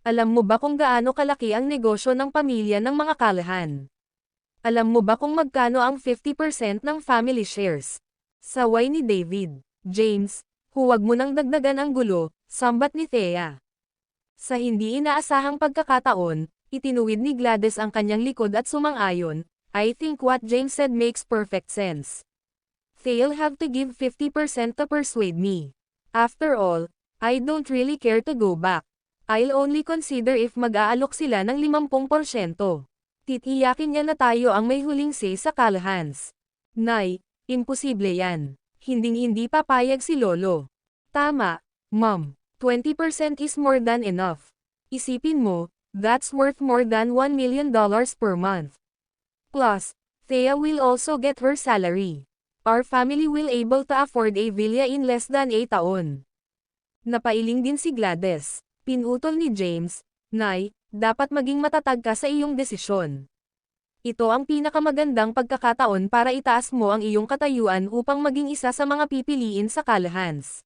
Alam mo ba kung gaano kalaki ang negosyo ng pamilya ng mga Calahan? Alam mo ba kung magkano ang 50% ng family shares? Saway ni David. James, huwag mo nang dagdagan ang gulo, sambat ni Thea. Sa hindi inaasahang pagkakataon, itinuwid ni Gladys ang kanyang likod at sumang-ayon. I think what James said makes perfect sense. They'll have to give 50% to persuade me. After all, I don't really care to go back. I'll only consider if mag-aalok sila ng 50%. Titiyakin niya na tayo ang may huling say sa Calahans. Nay, imposible yan. Hinding-hindi papayag si Lolo. Tama, Mom. 20% is more than enough. Isipin mo, that's worth more than $1 million per month. Plus, Thea will also get her salary. Our family will able to afford a villa in less than 8 taon. Napailing din si Gladys. Pinutol ni James, Nay, dapat maging matatag ka sa iyong desisyon. Ito ang pinakamagandang pagkakataon para itaas mo ang iyong katayuan upang maging isa sa mga pipiliin sa Calahans.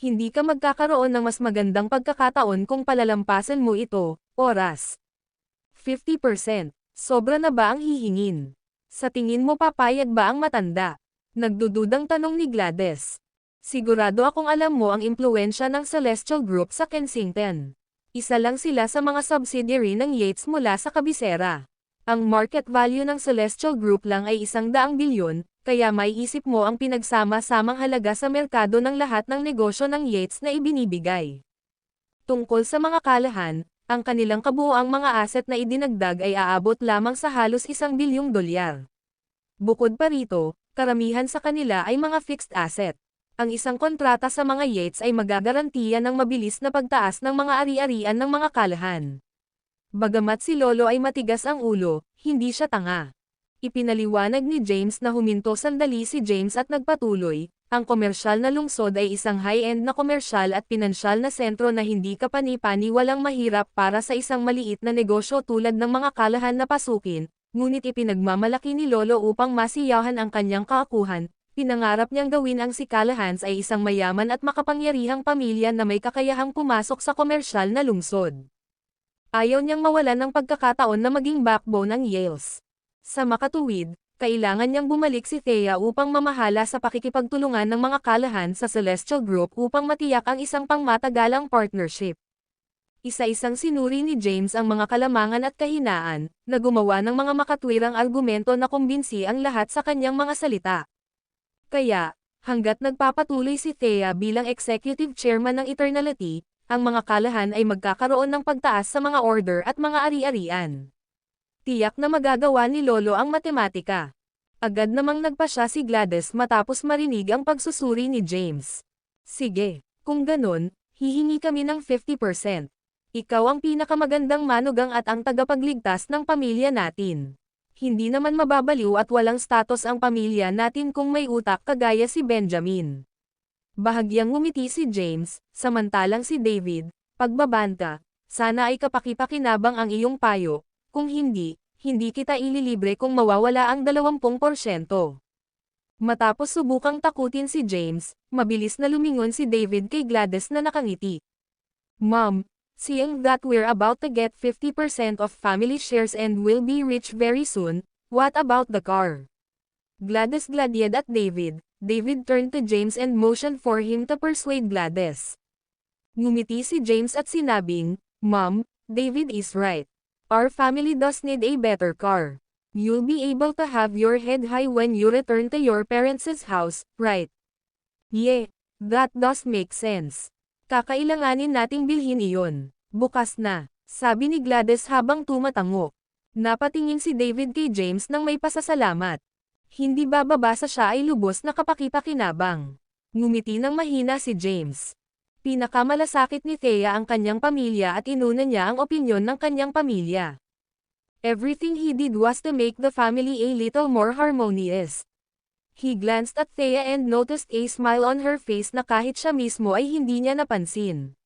Hindi ka magkakaroon ng mas magandang pagkakataon kung palalampasan mo ito, oras. 50%. Sobra na ba ang hihingin? Sa tingin mo papayag ba ang matanda? Nagdududang tanong ni Gladys. Sigurado akong alam mo ang impluwensya ng Celestial Group sa Kensington. Isa lang sila sa mga subsidiary ng Yates mula sa kabisera. Ang market value ng Celestial Group lang ay 100 bilyon, kaya may isip mo ang pinagsama-samang halaga sa merkado ng lahat ng negosyo ng Yates na ibinibigay. Tungkol sa mga Calahan, ang kanilang kabuuang mga asset na idinagdag ay aabot lamang sa halos $1 bilyong. Bukod pa rito, karamihan sa kanila ay mga fixed asset. Ang isang kontrata sa mga Yates ay magagarantiya ng mabilis na pagtaas ng mga ari-arian ng mga Calahan. Bagamat si Lolo ay matigas ang ulo, hindi siya tanga. Ipinaliwanag ni James na huminto sandali si James at nagpatuloy, ang komersyal na lungsod ay isang high-end na komersyal at pinansyal na sentro na hindi kapani-paniwalang mahirap para sa isang maliit na negosyo tulad ng mga Calahan na pasukin, ngunit ipinagmamalaki ni Lolo upang masiyahan ang kanyang kaakuhan. Pinangarap niyang gawin ang si Calahans ay isang mayaman at makapangyarihang pamilya na may kakayahang pumasok sa komersyal na lungsod. Ayaw niyang mawalan ng pagkakataon na maging backbone ng Yales. Sa makatuwid, kailangan niyang bumalik si Thea upang mamahala sa pakikipagtulungan ng mga Calahan sa Celestial Group upang matiyak ang isang pangmatagalang partnership. Isa-isang sinuri ni James ang mga kalamangan at kahinaan, na gumawa ng mga makatwirang argumento na kumbinsi ang lahat sa kanyang mga salita. Kaya, hanggat nagpapatuloy si Thea bilang executive chairman ng Eternality, ang mga Calahan ay magkakaroon ng pagtaas sa mga order at mga ari-arian. Tiyak na magagawa ni Lolo ang matematika. Agad namang nagpasya si Gladys matapos marinig ang pagsusuri ni James. Sige, kung ganon, hihingi kami ng 50%. Ikaw ang pinakamagandang manugang at ang tagapagligtas ng pamilya natin. Hindi naman mababaliw at walang status ang pamilya natin kung may utak kagaya si Benjamin. Bahagyang ngumiti si James, samantalang si David, pagbabanta, sana ay kapaki-pakinabang ang iyong payo, kung hindi, hindi kita ililibre kung mawawala ang 20%. Matapos subukang takutin si James, mabilis na lumingon si David kay Gladys na nakangiti. Mom, seeing that we're about to get 50% of family shares and will be rich very soon, what about the car? Gladys gladyed at David. David turned to James and motioned for him to persuade Gladys. Ngumiti si James at sinabing, Mom, David is right. Our family does need a better car. You'll be able to have your head high when you return to your parents' house, right? Yeah, that does make sense. Kakailanganin nating bilhin iyon. Bukas na, sabi ni Gladys habang tumatango. Napatingin si David kay James nang may pasasalamat. Hindi bababasa siya ay lubos na kapaki-pakinabang. Ngumiti ng mahina si James. Pinakamalasakit ni Thea ang kanyang pamilya at inuna niya ang opinyon ng kanyang pamilya. Everything he did was to make the family a little more harmonious. He glanced at Thea and noticed a smile on her face na kahit siya mismo ay hindi niya napansin.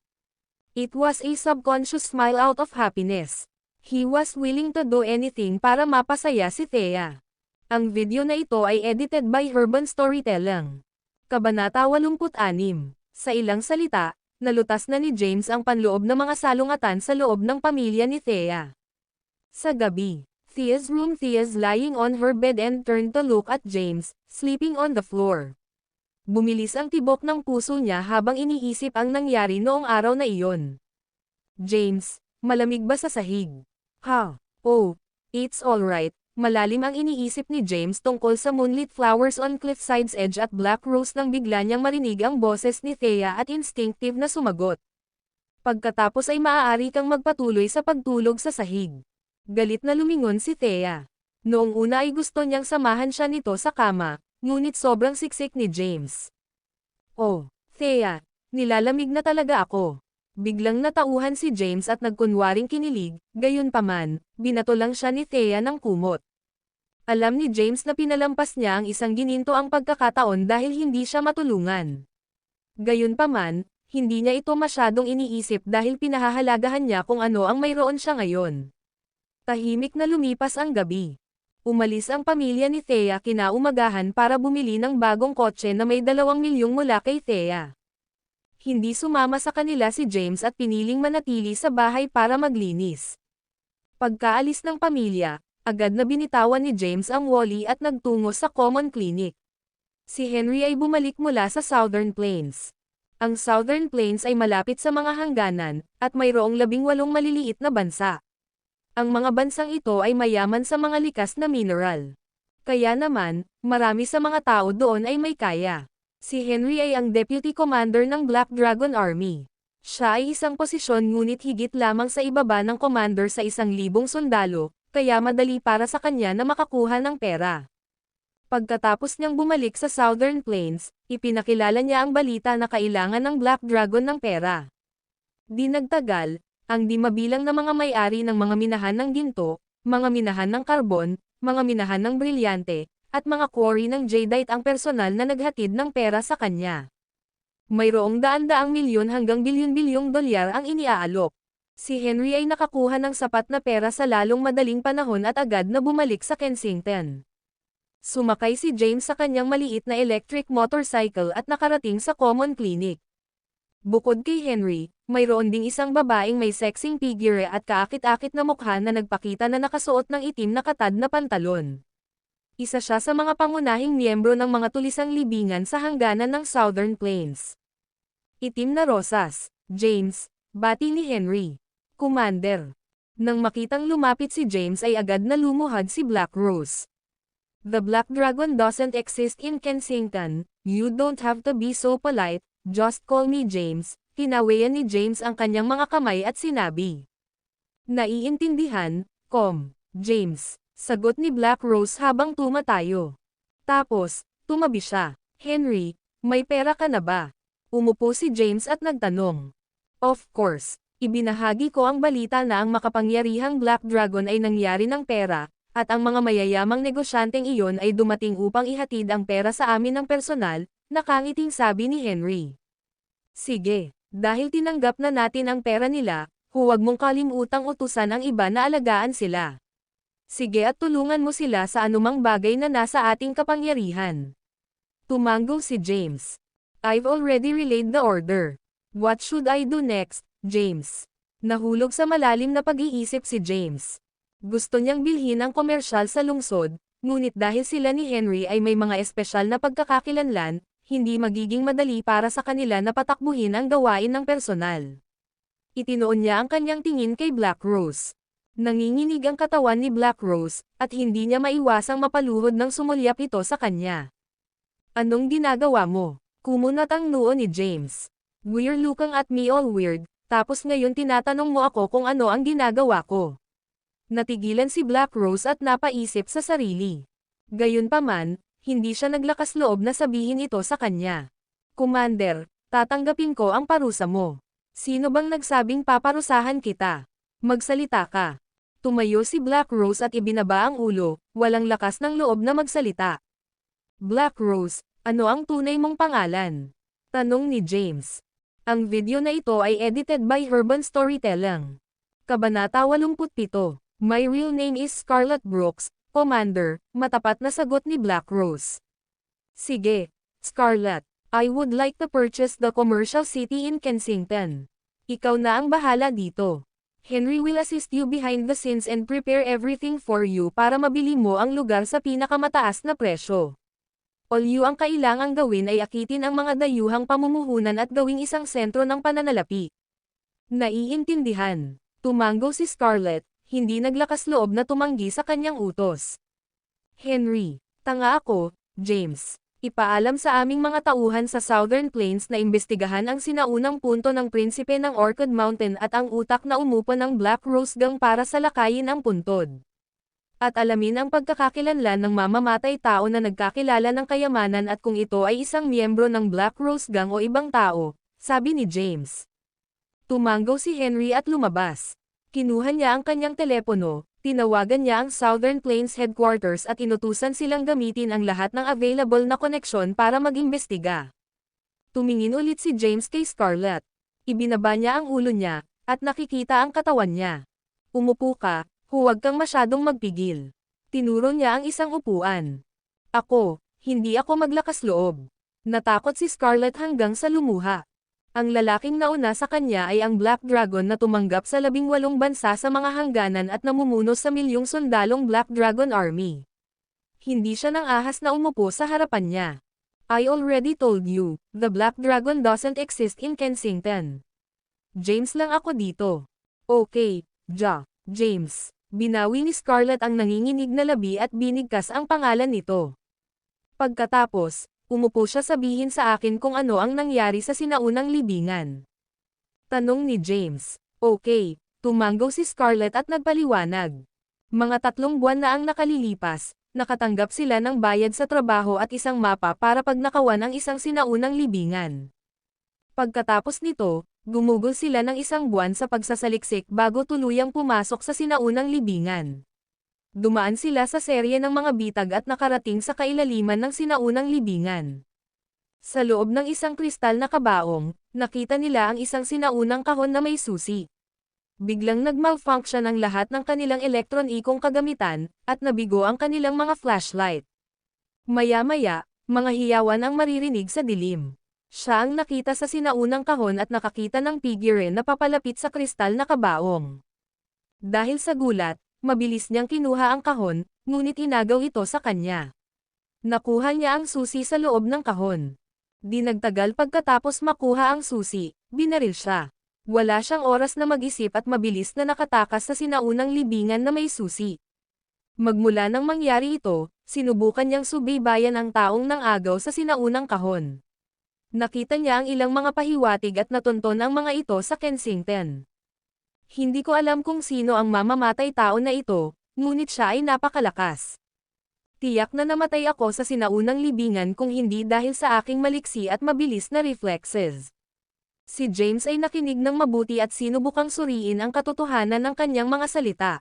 It was a subconscious smile out of happiness. He was willing to do anything para mapasaya si Thea. Ang video na ito ay edited by Urban Storytelling. Kabanata 86. Sa ilang salita, nalutas na ni James ang panloob na mga salungatan sa loob ng pamilya ni Thea. Sa gabi, Thea's room. Thea's lying on her bed and turned to look at James, sleeping on the floor. Bumilis ang tibok ng puso niya habang iniisip ang nangyari noong araw na iyon. James, malamig ba sa sahig? Ha? Oh, it's alright. Malalim ang iniisip ni James tungkol sa moonlit flowers on Cliffside's edge at Black Rose nang bigla niyang marinig ang boses ni Thea at instinctive na sumagot. Pagkatapos ay maaari kang magpatuloy sa pagtulog sa sahig. Galit na lumingon si Thea. Noong una ay gusto niyang samahan siya nito sa kama, ngunit sobrang siksik ni James. Oh, Thea, nilalamig na talaga ako. Biglang natauhan si James at nagkunwaring kinilig, gayunpaman, binato lang siya ni Thea ng kumot. Alam ni James na pinalampas niya ang isang gininto ang pagkakataon dahil hindi siya matulungan. Gayunpaman, hindi niya ito masyadong iniisip dahil pinahahalagahan niya kung ano ang mayroon siya ngayon. Tahimik na lumipas ang gabi. Umalis ang pamilya ni Thea kinaumagahan para bumili ng bagong kotse na may 2 milyong mula kay Thea. Hindi sumama sa kanila si James at piniling manatili sa bahay para maglinis. Pagkaalis ng pamilya, agad na binitawan ni James ang Wally at nagtungo sa common clinic. Si Henry ay bumalik mula sa Southern Plains. Ang Southern Plains ay malapit sa mga hangganan, at mayroong 18 maliliit na bansa. Ang mga bansang ito ay mayaman sa mga likas na mineral. Kaya naman, marami sa mga tao doon ay may kaya. Si Henry ay ang deputy commander ng Black Dragon Army. Siya ay isang posisyon ngunit higit lamang sa ibaba ng commander sa 1,000 sundalo, kaya madali para sa kanya na makakuha ng pera. Pagkatapos niyang bumalik sa Southern Plains, ipinakilala niya ang balita na kailangan ng Black Dragon ng pera. Di nagtagal, ang di mabilang na mga may-ari ng mga minahan ng ginto, mga minahan ng karbon, mga minahan ng brilyante, at mga quarry ng jadeite ang personal na naghatid ng pera sa kanya. Mayroong daan-daang milyon hanggang bilyon-bilyong dolyar ang iniaalok. Si Henry ay nakakuha ng sapat na pera sa lalong madaling panahon at agad na bumalik sa Kensington. Sumakay si James sa kanyang maliit na electric motorcycle at nakarating sa common clinic. Bukod kay Henry, mayroon ding isang babaeng may sexing figure at kaakit-akit na mukha na nagpakita na nakasuot ng itim na katad na pantalon. Isa siya sa mga pangunahing miyembro ng mga tulisang libingan sa hangganan ng Southern Plains. Itim na rosas, James, bati ni Henry. Commander. Nang makitang lumapit si James ay agad na lumuhad si Black Rose. The Black Dragon doesn't exist in Kensington, you don't have to be so polite, just call me James. Tinawayan ni James ang kanyang mga kamay at sinabi. Naiintindihan, James. Sagot ni Black Rose habang tumatayo. Tapos, tumabi siya. Henry, may pera ka na ba? Umupo si James at nagtanong. Of course, Ibinahagi ko ang balita na ang makapangyarihang Black Dragon ay nangyari ng pera, at ang mga mayayamang negosyanteng iyon ay dumating upang ihatid ang pera sa amin ng personal, nakangiting sabi ni Henry. Sige, dahil tinanggap na natin ang pera nila, huwag mong kalimutang utusan ang iba na alagaan sila. Sige at tulungan mo sila sa anumang bagay na nasa ating kapangyarihan. Tumango si James. I've already relayed the order. What should I do next, James? Nahulog sa malalim na pag-iisip si James. Gusto niyang bilhin ang komersyal sa lungsod, ngunit dahil sila ni Henry ay may mga espesyal na pagkakakilanlan, hindi magiging madali para sa kanila na patakbuhin ang gawain ng personal. Itinoon niya ang kanyang tingin kay Black Rose. Nanginginig ang katawan ni Black Rose, at hindi niya maiwasang mapaluhod ng sumulyap ito sa kanya. Anong ginagawa mo? Kumunat ang noo ni James. You're looking at me all weird, tapos ngayon tinatanong mo ako kung ano ang ginagawa ko. Natigilan si Black Rose at napaisip sa sarili. Gayunpaman, hindi siya naglakas loob na sabihin ito sa kanya. Commander, tatanggapin ko ang parusa mo. Sino bang nagsabing paparusahan kita? Magsalita ka. Tumayo si Black Rose at ibinaba ang ulo, walang lakas ng loob na magsalita. Black Rose, ano ang tunay mong pangalan? Tanong ni James. Ang video na ito ay edited by Urban Storytelling. Kabanata 87. My real name is Scarlett Brooks, Commander, matapat na sagot ni Black Rose. Sige, Scarlett, I would like to purchase the commercial city in Kensington. Ikaw na ang bahala dito. Henry will assist you behind the scenes and prepare everything for you para mabili mo ang lugar sa pinakamataas na presyo. All you ang kailangang gawin ay akitin ang mga dayuhang pamumuhunan at gawing isang sentro ng pananalapi. Naiintindihan. Tumango si Scarlett, hindi naglakas loob na tumanggi sa kanyang utos. Henry, tanga ako, James. Ipaalam sa aming mga tauhan sa Southern Plains na imbestigahan ang sinaunang punto ng prinsipe ng Orchid Mountain at ang utak na umupo ng Black Rose Gang para salakayin ang puntod. At alamin ang pagkakakilanlan ng mamamatay tao na nagkakilala ng kayamanan at kung ito ay isang miyembro ng Black Rose Gang o ibang tao, sabi ni James. Tumango si Henry at lumabas. Kinuha niya ang kanyang telepono, tinawagan niya ang Southern Plains Headquarters at inutusan silang gamitin ang lahat ng available na koneksyon para mag-imbestiga. Tumingin ulit si James kay Scarlett. Ibinaba niya ang ulo niya, at nakikita ang katawan niya. Umupo ka, huwag kang masyadong magpigil. Tinuro niya ang isang upuan. Hindi ako maglakas loob. Natakot si Scarlett hanggang sa lumuha. Ang lalaking nauna sa kanya ay ang Black Dragon na tumanggap sa 18 bansa sa mga hangganan at namumuno sa milyong sundalong Black Dragon Army. Hindi siya nang ahas na umupo sa harapan niya. I already told you, the Black Dragon doesn't exist in Kensington. James lang ako dito. Okay, James. Binawi ni Scarlett ang nanginginig na labi at binigkas ang pangalan nito. Pagkatapos, umupo siya sabihin sa akin kung ano ang nangyari sa sinaunang libingan. Tanong ni James. Okay, tumango si Scarlett at nagpaliwanag. Mga 3 buwan na ang nakalilipas, nakatanggap sila ng bayad sa trabaho at isang mapa para pagnakawan ang isang sinaunang libingan. Pagkatapos nito, gumugol sila ng 1 buwan sa pagsasaliksik bago tuluyang pumasok sa sinaunang libingan. Dumaan sila sa serye ng mga bitag at nakarating sa kailaliman ng sinaunang libingan. Sa loob ng isang kristal na kabaong, nakita nila ang isang sinaunang kahon na may susi. Biglang nag-malfunction ang lahat ng kanilang elektronikong kagamitan, at nabigo ang kanilang mga flashlight. Maya-maya, mga hiyawan ang maririnig sa dilim. Siya ang nakita sa sinaunang kahon at nakakita ng figurine na papalapit sa kristal na kabaong. Dahil sa gulat, mabilis niyang kinuha ang kahon, ngunit inagaw ito sa kanya. Nakuha niya ang susi sa loob ng kahon. Di nagtagal pagkatapos makuha ang susi, binaril siya. Wala siyang oras na mag-isip at mabilis na nakatakas sa sinaunang libingan na may susi. Magmula nang mangyari ito, sinubukan niyang subaybayan ang taong nang-agaw sa sinaunang kahon. Nakita niya ang ilang mga pahiwatig at natunton ang mga ito sa Kensington. Hindi ko alam kung sino ang mamamatay tao na ito, ngunit siya ay napakalakas. Tiyak na namatay ako sa sinaunang libingan kung hindi dahil sa aking maliksi at mabilis na reflexes. Si James ay nakinig ng mabuti at sinubukang suriin ang katotohanan ng kanyang mga salita.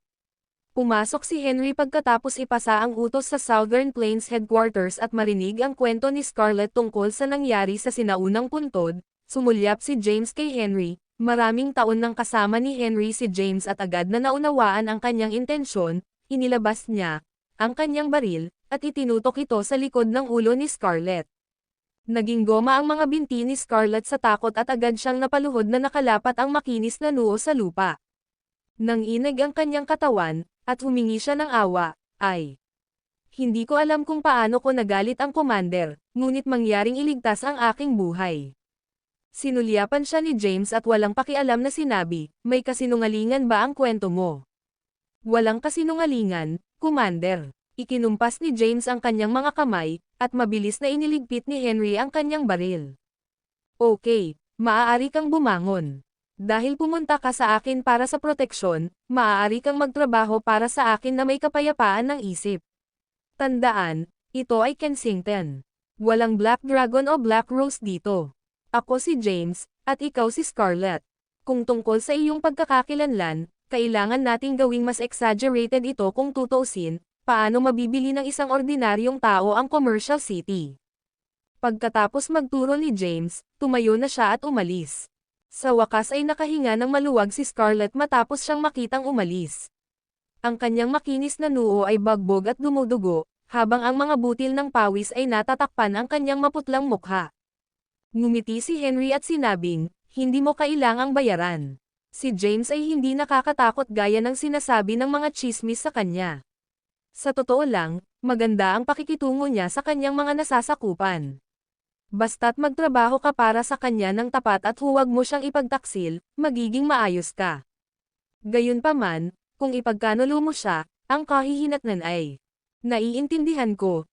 Pumasok si Henry pagkatapos ipasa ang utos sa Southern Plains Headquarters at marinig ang kwento ni Scarlett tungkol sa nangyari sa sinaunang puntod. Sumulyap si James kay Henry. Maraming taon nang kasama ni Henry si James at agad na naunawaan ang kanyang intensyon. Inilabas niya ang kanyang baril at itinutok ito sa likod ng ulo ni Scarlett. Naging goma ang mga binti ni Scarlett sa takot at agad siyang napaluhod na nakalapat ang makinis na noo sa lupa. Nang inag ang kanyang katawan, at humingi siya ng awa, ay, hindi ko alam kung paano ko nagalit ang commander, ngunit mangyaring iligtas ang aking buhay. Sinulyapan siya ni James at walang pakialam na sinabi, may kasinungalingan ba ang kwento mo? Walang kasinungalingan, commander. Ikinumpas ni James ang kanyang mga kamay, at mabilis na iniligpit ni Henry ang kanyang baril. Okay, maaari kang bumangon. Dahil pumunta ka sa akin para sa proteksyon, maaari kang magtrabaho para sa akin na may kapayapaan ng isip. Tandaan, ito ay Kensington. Walang Black Dragon o Black Rose dito. Ako si James, at ikaw si Scarlett. Kung tungkol sa iyong pagkakakilanlan, kailangan nating gawing mas exaggerated ito kung tutuusin, paano mabibili ng isang ordinaryong tao ang commercial city. Pagkatapos magturo ni James, tumayo na siya at umalis. Sa wakas ay nakahinga ng maluwag si Scarlett matapos siyang makitang umalis. Ang kanyang makinis na noo ay bagbog at dumudugo, habang ang mga butil ng pawis ay natatakpan ang kanyang maputlang mukha. Ngumiti si Henry at sinabing, hindi mo kailangang bayaran. Si James ay hindi nakakatakot gaya ng sinasabi ng mga chismis sa kanya. Sa totoo lang, maganda ang pakikitungo niya sa kanyang mga nasasakupan. Basta't magtrabaho ka para sa kanya ng tapat at huwag mo siyang ipagtaksil, magiging maayos ka. Gayunpaman, kung ipagkanulo mo siya, ang kahihinatnan ay, naiintindihan ko.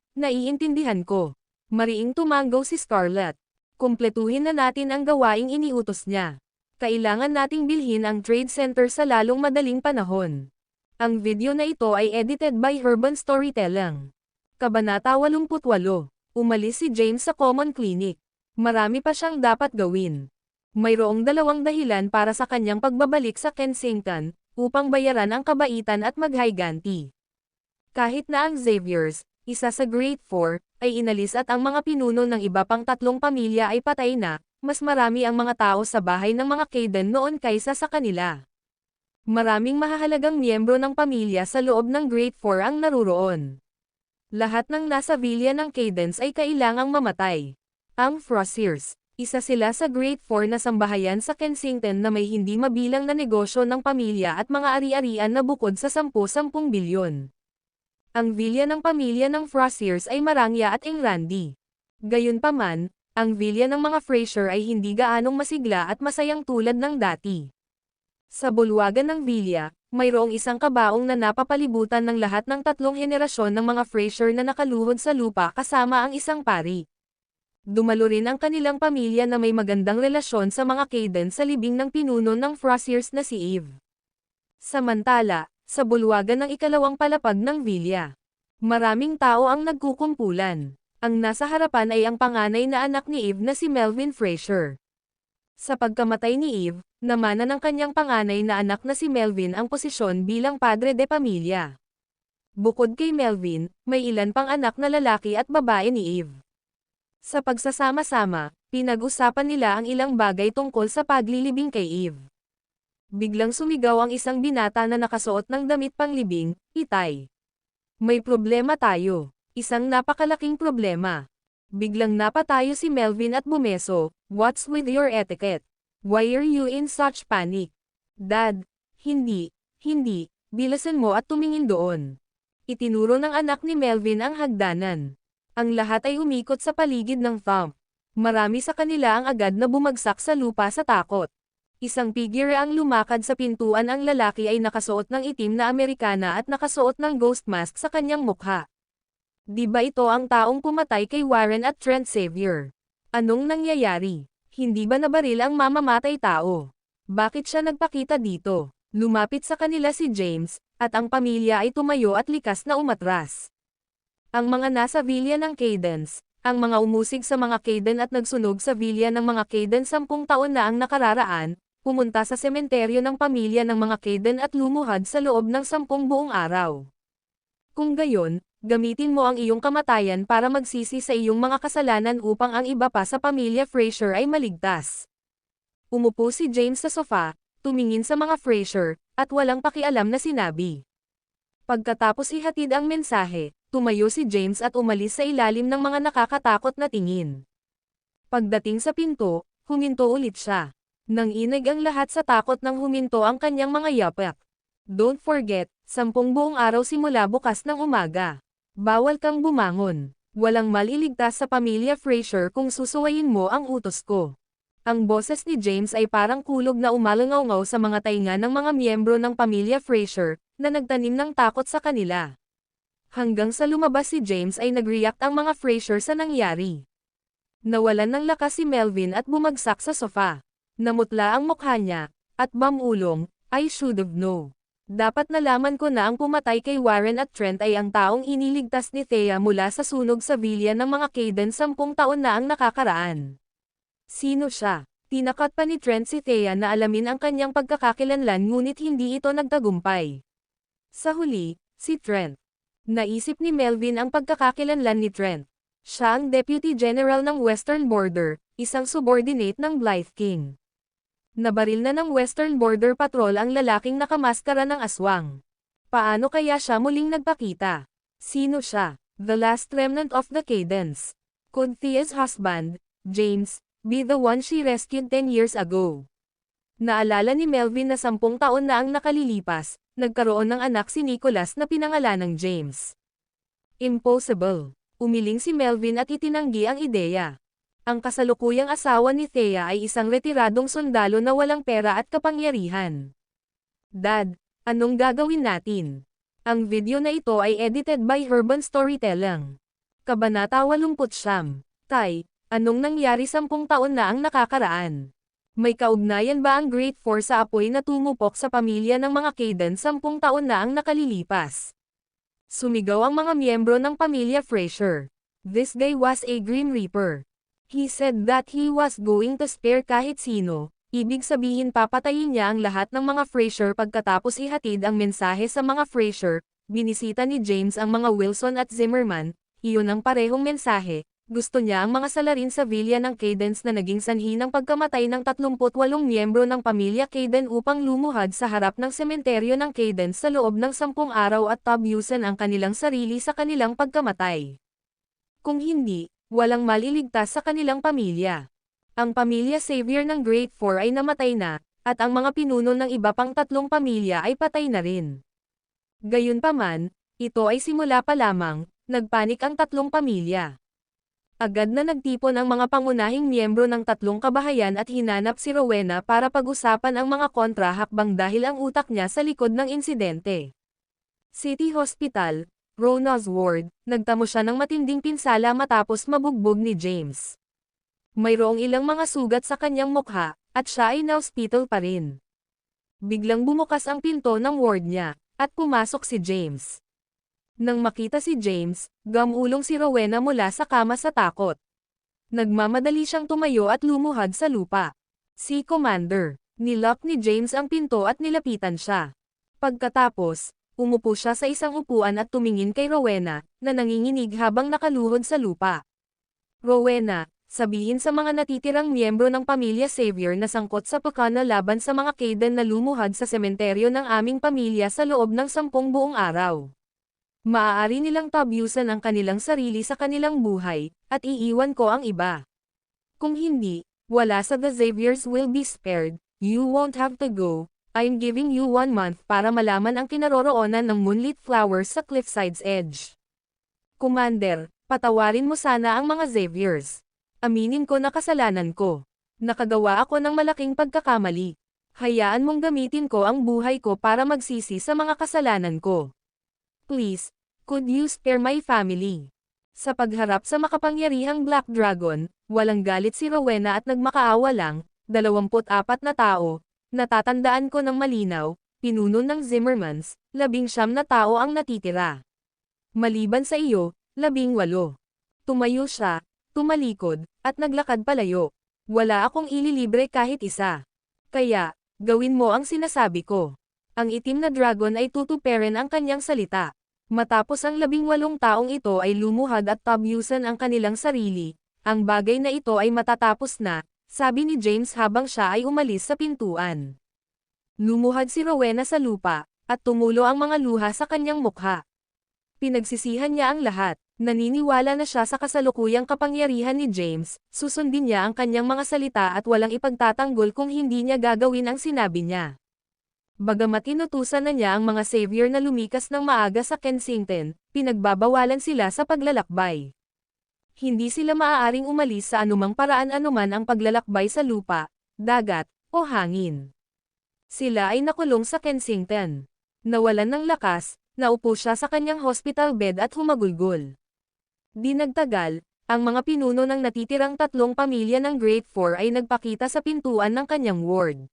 Mariing tumanggaw si Scarlett. Kumpletuhin na natin ang gawaing iniutos niya. Kailangan nating bilhin ang trade center sa lalong madaling panahon. Ang video na ito ay edited by Urban Storytelling. Kabanata 88. Umalis si James sa Common Clinic. Marami pa siyang dapat gawin. Mayroong dalawang dahilan para sa kanyang pagbabalik sa Kensington, upang bayaran ang kabaitan at maghiganti. Kahit na ang Xaviers, isa sa Great Four, ay inalis at ang mga pinuno ng iba pang 3 pamilya ay patay na, mas marami ang mga tao sa bahay ng mga Caden noon kaysa sa kanila. Maraming mahahalagang miyembro ng pamilya sa loob ng Great Four ang naruroon. Lahat ng nasa villa ng Cadence ay kailangang mamatay. Ang Frosiers, isa sila sa Great Four na sambahayan sa Kensington na may hindi mabilang na negosyo ng pamilya at mga ari-arian na bukod sa 10-10 bilyon. Ang villa ng pamilya ng Frosiers ay marangya at engrandi. Gayunpaman, ang villa ng mga Fraser ay hindi gaanong masigla at masayang tulad ng dati. Sa bulwagan ng villa, mayroong isang kabaong na napapalibutan ng lahat ng 3 henerasyon ng mga Fraser na nakaluhod sa lupa kasama ang isang pari. Dumalo rin ang kanilang pamilya na may magandang relasyon sa mga Caden sa libing ng pinuno ng Frosiers na si Eve. Samantala, sa bulwagan ng ikalawang palapag ng villa, maraming tao ang nagkukumpulan. Ang nasa harapan ay ang panganay na anak ni Eve na si Melvin Fraser. Sa pagkamatay ni Eve, namana ng kanyang panganay na anak na si Melvin ang posisyon bilang padre de pamilya. Bukod kay Melvin, may ilan pang anak na lalaki at babae ni Eve. Sa pagsasama-sama, pinag-usapan nila ang ilang bagay tungkol sa paglilibing kay Eve. Biglang sumigaw ang isang binata na nakasuot ng damit panglibing, "Itay! May problema tayo. Isang napakalaking problema." Biglang napatayo si Melvin at bumeso, "What's with your etiquette? Why are you in such panic?" "Dad, hindi, bilasan mo at tumingin doon." Itinuro ng anak ni Melvin ang hagdanan. Ang lahat ay umikot sa paligid ng thump. Marami sa kanila ang agad na bumagsak sa lupa sa takot. Isang figure ang lumakad sa pintuan, ang lalaki ay nakasuot ng itim na Amerikana at nakasuot ng ghost mask sa kanyang mukha. Di ba ito ang taong pumatay kay Warren at Trent Xavier? Anong nangyayari? Hindi ba nabaril ang mamamatay tao? Bakit siya nagpakita dito? Lumapit sa kanila si James, at ang pamilya ay tumayo at likas na umatras. Ang mga nasa villa ng Cadence, Ang mga umusig sa mga Kayden at nagsunog sa villa ng mga Kayden 10 taon na ang nakararaan, pumunta sa sementeryo ng pamilya ng mga Kayden at lumuhad sa loob ng 10 buong araw. Kung gayon, gamitin mo ang iyong kamatayan para magsisi sa iyong mga kasalanan upang ang iba pa sa pamilya Fraser ay maligtas. Umupo si James sa sofa, tumingin sa mga Fraser, at walang pakialam na sinabi. Pagkatapos ihatid ang mensahe, tumayo si James at umalis sa ilalim ng mga nakakatakot na tingin. Pagdating sa pinto, huminto ulit siya. Nang inig ang lahat sa takot nang huminto ang kanyang mga yapak. Don't forget, 10 buong araw simula bukas ng umaga. Bawal kang bumangon. Walang maliligtas sa pamilya Fraser kung susuwayin mo ang utos ko. Ang boses ni James ay parang kulog na umalangaw sa mga tainga ng mga miyembro ng pamilya Fraser, na nagtanim ng takot sa kanila. Hanggang sa lumabas si James ay nag-react ang mga Fraser sa nangyari. Nawalan ng lakas si Melvin at bumagsak sa sofa. Namutla ang mukha niya, at bamulong, I should have known. Dapat nalaman ko na ang pumatay kay Warren at Trent ay ang taong iniligtas ni Thea mula sa sunog sa villa ng mga Kayden 10 taon na ang nakakaraan. Sino siya? Tinakat pa ni Trent si Thea na alamin ang kanyang pagkakakilanlan ngunit hindi ito nagtagumpay. Sa huli, si Trent. Naisip ni Melvin ang pagkakakilanlan ni Trent. Siya ang Deputy General ng Western Border, isang subordinate ng Blythe King. Nabaril na ng Western Border Patrol ang lalaking nakamaskara ng aswang. Paano kaya siya muling nagpakita? Sino siya? The last remnant of the Caydens. Could Thea's husband, James, be the one she rescued 10 years ago? Naalala ni Melvin na 10 taon na ang nakalilipas, nagkaroon ng anak si Nicholas na pinangalan ng James. Impossible. Umiling si Melvin at itinanggi ang ideya. Ang kasalukuyang asawa ni Thea ay isang retiradong sundalo na walang pera at kapangyarihan. Dad, anong gagawin natin? Ang video na ito ay edited by Urban Storytelling. Kabanata 89. Tay, anong nangyari 10 taon na ang nakakaraan? May kaugnayan ba ang Great Four sa apoy na tumupok sa pamilya ng mga Kayden 10 taon na ang nakalilipas? Sumigaw ang mga miyembro ng pamilya Fraser. This guy was a Grim Reaper. He said that he was going to spare kahit sino, ibig sabihin papatayin niya ang lahat ng mga Fraser pagkatapos ihatid ang mensahe sa mga Fraser. Binisita ni James ang mga Wilson at Zimmerman, iyon ang parehong mensahe. Gusto niya ang mga salarin sa villa ng Caydens na naging sanhi ng pagkamatay ng 38 miyembro ng pamilya Kayden upang lumuhad sa harap ng sementeryo ng Caydens sa loob ng 10 araw at tabyusan ang kanilang sarili sa kanilang pagkamatay. Kung hindi, walang maliligtas sa kanilang pamilya. Ang pamilya Xavier ng Great Four ay namatay na, at ang mga pinuno ng iba pang 3 pamilya ay patay na rin. Gayunpaman, ito ay simula pa lamang, nagpanik ang 3 pamilya. Agad na nagtipon ang mga pangunahing miyembro ng 3 kabahayan at hinanap si Rowena para pag-usapan ang mga kontrahakbang dahil ang utak niya sa likod ng insidente. City Hospital, Rona's Ward, nagtamo siya ng matinding pinsala matapos mabugbog ni James. Mayroong ilang mga sugat sa kanyang mukha, at siya ay na-hospital pa rin. Biglang bumukas ang pinto ng ward niya, at pumasok si James. Nang makita si James, gamulong si Rowena mula sa kama sa takot. Nagmamadali siyang tumayo at lumuhad sa lupa. Si Commander, nilock ni James ang pinto at nilapitan siya. Pagkatapos, umupo siya sa isang upuan at tumingin kay Rowena, na nanginginig habang nakaluhod sa lupa. Rowena, sabihin sa mga natitirang miyembro ng pamilya Xavier na sangkot sa pakana laban sa mga Kayden na lumuhad sa sementeryo ng aming pamilya sa loob ng 10 buong araw. Maaari nilang tabyusan ang kanilang sarili sa kanilang buhay, at iiwan ko ang iba. Kung hindi, wala sa The Xaviers will be spared, you won't have to go. I'm giving you 1 month para malaman ang kinaroroonan ng moonlit flowers sa cliffside's edge. Commander, patawarin mo sana ang mga Xaviers. Aminin ko na kasalanan ko. Nakagawa ako ng malaking pagkakamali. Hayaan mong gamitin ko ang buhay ko para magsisi sa mga kasalanan ko. Please, could you spare my family? Sa pagharap sa makapangyarihang Black Dragon, walang galit si Rowena at nagmakaawa lang, 24 na tao. Natatandaan ko ng malinaw, pinuno ng Zimmermans, 19 na tao ang natitira. Maliban sa iyo, 18. Tumayo siya, tumalikod, at naglakad palayo. Wala akong ililibre kahit isa. Kaya, gawin mo ang sinasabi ko. Ang itim na dragon ay tutuperin ang kanyang salita. Matapos ang 18 taong ito ay lumuhad at tabyusan ang kanilang sarili, ang bagay na ito ay matatapos na, sabi ni James habang siya ay umalis sa pintuan. Lumuhad si Rowena sa lupa, at tumulo ang mga luha sa kanyang mukha. Pinagsisihan niya ang lahat, naniniwala na siya sa kasalukuyang kapangyarihan ni James, susundin niya ang kanyang mga salita at walang ipagtatanggol kung hindi niya gagawin ang sinabi niya. Bagamat inutusan na niya ang mga savior na lumikas ng maaga sa Kensington, pinagbabawalan sila sa paglalakbay. Hindi sila maaaring umalis sa anumang paraan anuman ang paglalakbay sa lupa, dagat, o hangin. Sila ay nakulong sa Kensington. Nawalan ng lakas, naupo siya sa kanyang hospital bed at humagulgol. Di nagtagal, ang mga pinuno ng natitirang 3 pamilya ng Great Four ay nagpakita sa pintuan ng kanyang ward.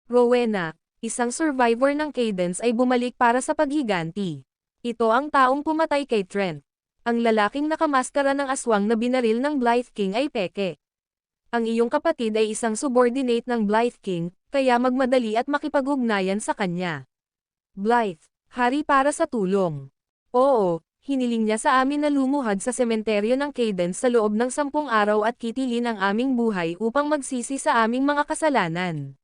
Rowena, isang survivor ng Cadence ay bumalik para sa paghiganti. Ito ang taong pumatay kay Trent. Ang lalaking nakamaskara ng aswang na binaril ng Blythe King ay peke. Ang iyong kapatid ay isang subordinate ng Blythe King, kaya magmadali at makipag-ugnayan sa kanya. Blythe, hari para sa tulong. Oo, hiniling niya sa amin na lumuhad sa sementeryo ng Cadence sa loob ng 10 araw at kitilin ang aming buhay upang magsisi sa aming mga kasalanan.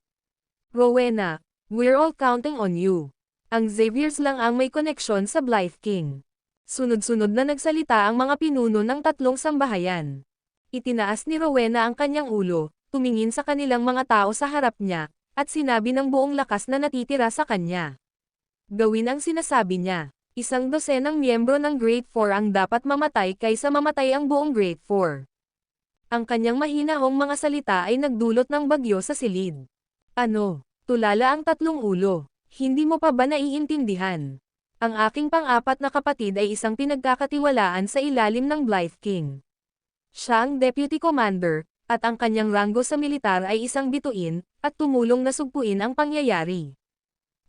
Rowena, we're all counting on you. Ang Xaviers lang ang may koneksyon sa Blythe King. Sunod-sunod na nagsalita ang mga pinuno ng 3 sambahayan. Itinaas ni Rowena ang kanyang ulo, tumingin sa kanilang mga tao sa harap niya, at sinabi ng buong lakas na natitira sa kanya. Gawin ang sinasabi niya. 100 miyembro ng Great Four ang dapat mamatay kaysa mamatay ang buong Great Four. Ang kanyang mahinahong mga salita ay nagdulot ng bagyo sa silid. Ano? Tulala ang 3 ulo. Hindi mo pa ba naiintindihan? Ang aking pang-4 na kapatid ay isang pinagkakatiwalaan sa ilalim ng Blythe King. Siya ang deputy commander, at ang kanyang ranggo sa militar ay isang bituin, at tumulong na sugpuin ang pangyayari.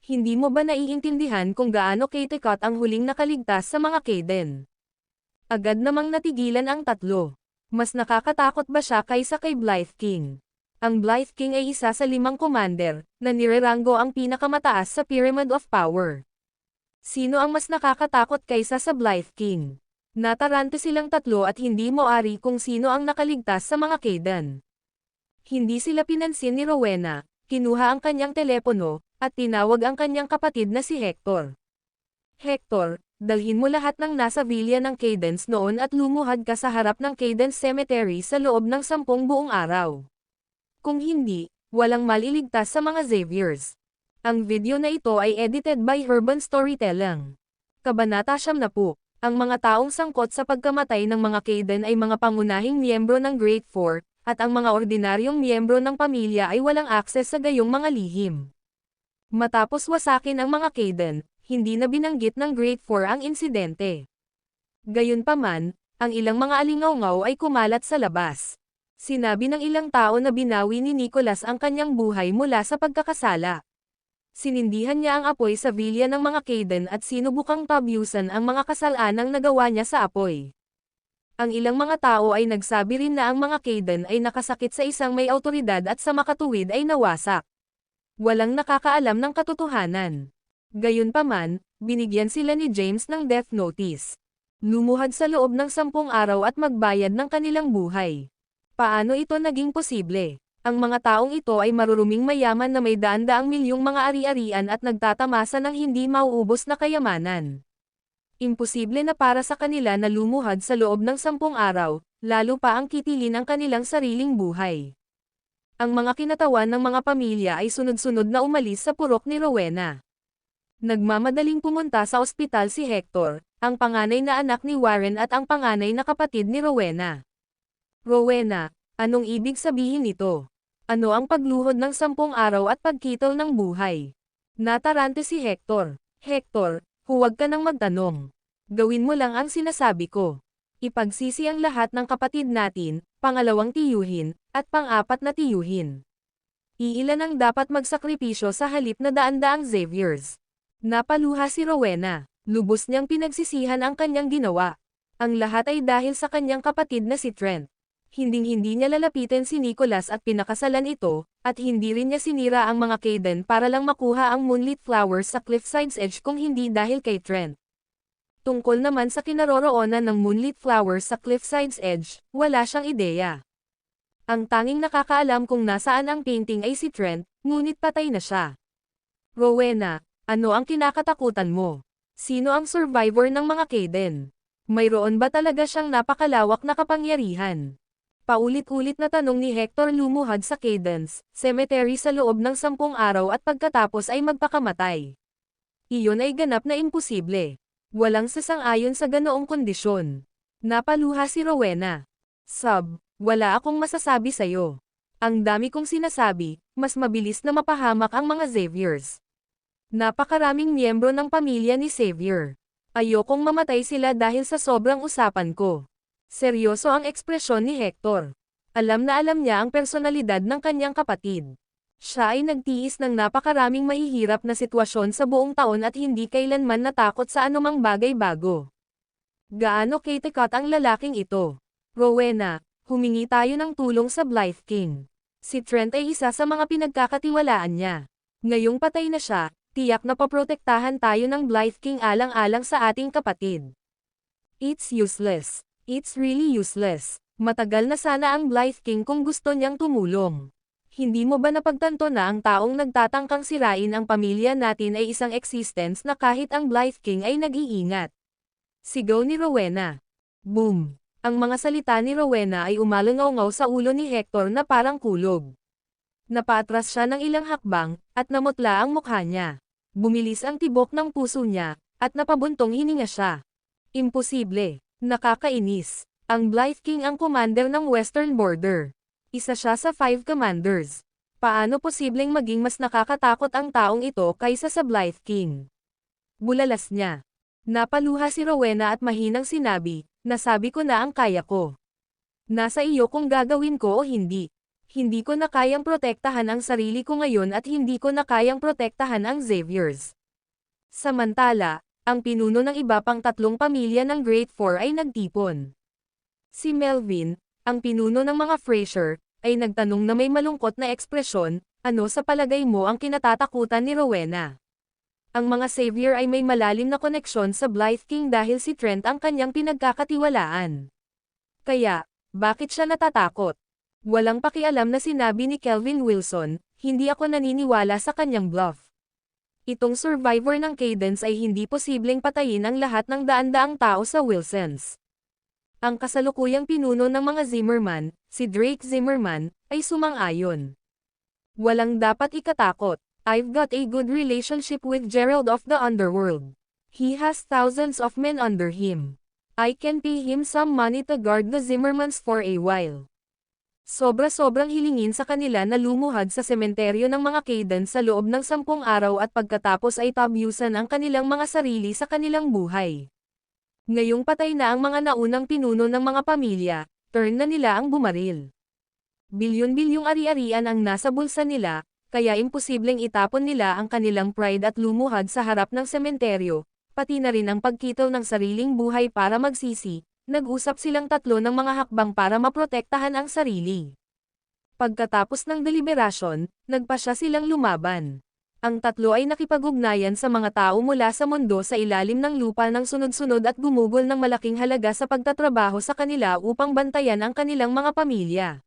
Hindi mo ba naiintindihan kung gaano Cathcart ang huling nakaligtas sa mga Caden? Agad namang natigilan ang 3. Mas nakakatakot ba siya kaysa kay Blythe King? Ang Blythe King ay isa sa 5 commander, na nireranggo ang pinakamataas sa Pyramid of Power. Sino ang mas nakakatakot kaysa sa Blythe King? Natarante silang 3 at hindi mo ari kung sino ang nakaligtas sa mga Caden. Hindi sila pinansin ni Rowena, kinuha ang kanyang telepono, at tinawag ang kanyang kapatid na si Hector. Hector, dalhin mo lahat ng nasa villa ng Cadence noon at lumuhad ka sa harap ng Cadence Cemetery sa loob ng 10 buong araw. Kung hindi, walang maliligtas sa mga Xaviers. Ang video na ito ay edited by Urban Storytelling. Kabanata 10. Ang mga taong sangkot sa pagkamatay ng mga Caden ay mga pangunahing miyembro ng Great Four, at ang mga ordinaryong miyembro ng pamilya ay walang akses sa gayong mga lihim. Matapos wasakin ang mga Caden, hindi na binanggit ng Great Four ang insidente. Gayunpaman, ang ilang mga alingawngaw ay kumalat sa labas. Sinabi ng ilang tao na binawi ni Nicholas ang kanyang buhay mula sa pagkakasala. Sinindihan niya ang apoy sa villa ng mga Caden at sinubukang tabyusan ang mga kasalanang nagawa niya sa apoy. Ang ilang mga tao ay nagsabi rin na ang mga Caden ay nakasakit sa isang may awtoridad at sa makatuwid ay nawasak. Walang nakakaalam ng katotohanan. Gayunpaman, binigyan sila ni James ng death notice. Lumuhad sa loob ng 10 araw at magbayad ng kanilang buhay. Paano ito naging posible? Ang mga taong ito ay maruruming mayaman na may daan-daang milyong mga ari-arian at nagtatamasa ng hindi mauubos na kayamanan. Imposible na para sa kanila na lumuhad sa loob ng 10 araw, lalo pa ang kitilin ang kanilang sariling buhay. Ang mga kinatawan ng mga pamilya ay sunod-sunod na umalis sa purok ni Rowena. Nagmamadaling pumunta sa ospital si Hector, ang panganay na anak ni Warren at ang panganay na kapatid ni Rowena. Rowena, anong ibig sabihin nito? Ano ang pagluhod ng 10 araw at pagkitol ng buhay? Natarante si Hector. Hector, huwag ka nang magtanong. Gawin mo lang ang sinasabi ko. Ipagsisi ang lahat ng kapatid natin, pangalawang tiyuhin, at pang-4 na tiyuhin. Iilan ang dapat magsakripisyo sa halip na daan-daang Xaviers. Napaluha si Rowena. Lubos niyang pinagsisihan ang kanyang ginawa. Ang lahat ay dahil sa kanyang kapatid na si Trent. Hinding-hindi niya lalapitin si Nicholas at pinakasalan ito, at hindi rin niya sinira ang mga Kaden para lang makuha ang Moonlit Flowers sa Cliffside's Edge kung hindi dahil kay Trent. Tungkol naman sa kinaroroonan ng Moonlit Flowers sa Cliffside's Edge, wala siyang ideya. Ang tanging nakakaalam kung nasaan ang painting ay si Trent, ngunit patay na siya. Rowena, ano ang kinakatakutan mo? Sino ang survivor ng mga Kaden? Mayroon ba talaga siyang napakalawak na kapangyarihan? Paulit-ulit na tanong ni Hector lumuhad sa Cadence Cemetery sa loob ng 10 araw at pagkatapos ay magpakamatay. Iyon ay ganap na imposible. Walang sasang-ayon sa ganoong kondisyon. Napaluha si Rowena. Wala akong masasabi sa'yo. Ang dami kong sinasabi, mas mabilis na mapahamak ang mga Xaviers. Napakaraming miyembro ng pamilya ni Xavier. Ayokong mamatay sila dahil sa sobrang usapan ko. Seryoso ang ekspresyon ni Hector. Alam na alam niya ang personalidad ng kanyang kapatid. Siya ay nagtiis ng napakaraming mahihirap na sitwasyon sa buong taon at hindi kailanman natakot sa anumang bagay bago. Gaano katikat ang lalaking ito? Rowena, humingi tayo ng tulong sa Blythe King. Si Trent ay isa sa mga pinagkakatiwalaan niya. Ngayong patay na siya, tiyak na paprotektahan tayo ng Blythe King alang-alang sa ating kapatid. It's useless. It's really useless. Matagal na sana ang Blythe King kung gusto niyang tumulong. Hindi mo ba napagtanto na ang taong nagtatangkang sirain ang pamilya natin ay isang existence na kahit ang Blythe King ay nag-iingat? Sigaw ni Rowena. Boom! Ang mga salita ni Rowena ay umalangaw-ngaw sa ulo ni Hector na parang kulog. Napaatras siya ng ilang hakbang, at namutla ang mukha niya. Bumilis ang tibok ng puso niya, at napabuntong hininga siya. Imposible. Nakakainis. Ang Blythe King ang commander ng Western Border. Isa siya sa 5 commanders. Paano posibleng maging mas nakakatakot ang taong ito kaysa sa Blythe King? Bulalas niya. Napaluha si Rowena at mahinang sinabi, nasabi ko na ang kaya ko. Nasa iyo kung gagawin ko o hindi. Hindi ko na kayang protektahan ang sarili ko ngayon at hindi ko na kayang protektahan ang Xaviers. Samantala, ang pinuno ng iba pang 3 pamilya ng Great Four ay nagtipon. Si Melvin, ang pinuno ng mga Fraser, ay nagtanong na may malungkot na ekspresyon, ano sa palagay mo ang kinatatakutan ni Rowena? Ang mga Xavier ay may malalim na koneksyon sa Blythe King dahil si Trent ang kanyang pinagkakatiwalaan. Kaya, bakit siya natatakot? Walang pakialam na sinabi ni Kelvin Wilson, hindi ako naniniwala sa kanyang bluff. Itong survivor ng Cadence ay hindi posibleng patayin ang lahat ng daan-daang tao sa Wilsons. Ang kasalukuyang pinuno ng mga Zimmerman, si Drake Zimmerman, ay sumang-ayon. Walang dapat ikatakot. I've got a good relationship with Gerald of the Underworld. He has thousands of men under him. I can pay him some money to guard the Zimmermans for a while. Sobra-sobrang hilingin sa kanila na lumuhad sa sementeryo ng mga Kaden sa loob ng 10 araw at pagkatapos ay tabyusan ang kanilang mga sarili sa kanilang buhay. Ngayong patay na ang mga naunang pinuno ng mga pamilya, turn na nila ang bumaril. Bilyon-bilyong ari-arian ang nasa bulsa nila, kaya imposibleng itapon nila ang kanilang pride at lumuhad sa harap ng sementeryo, pati na rin ang pagkitaw ng sariling buhay para magsisi. Nag-usap silang 3 ng mga hakbang para maprotektahan ang sarili. Pagkatapos ng deliberasyon, nagpasya silang lumaban. Ang 3 ay nakipag-ugnayan sa mga tao mula sa mundo sa ilalim ng lupa ng sunod-sunod at gumugol ng malaking halaga sa pagtatrabaho sa kanila upang bantayan ang kanilang mga pamilya.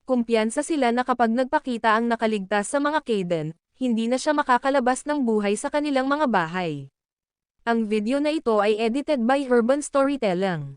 Kumpiyansa sila na kapag nagpakita ang nakaligtas sa mga Kaden, hindi na siya makakalabas ng buhay sa kanilang mga bahay. Ang video na ito ay edited by Urban Storytelling.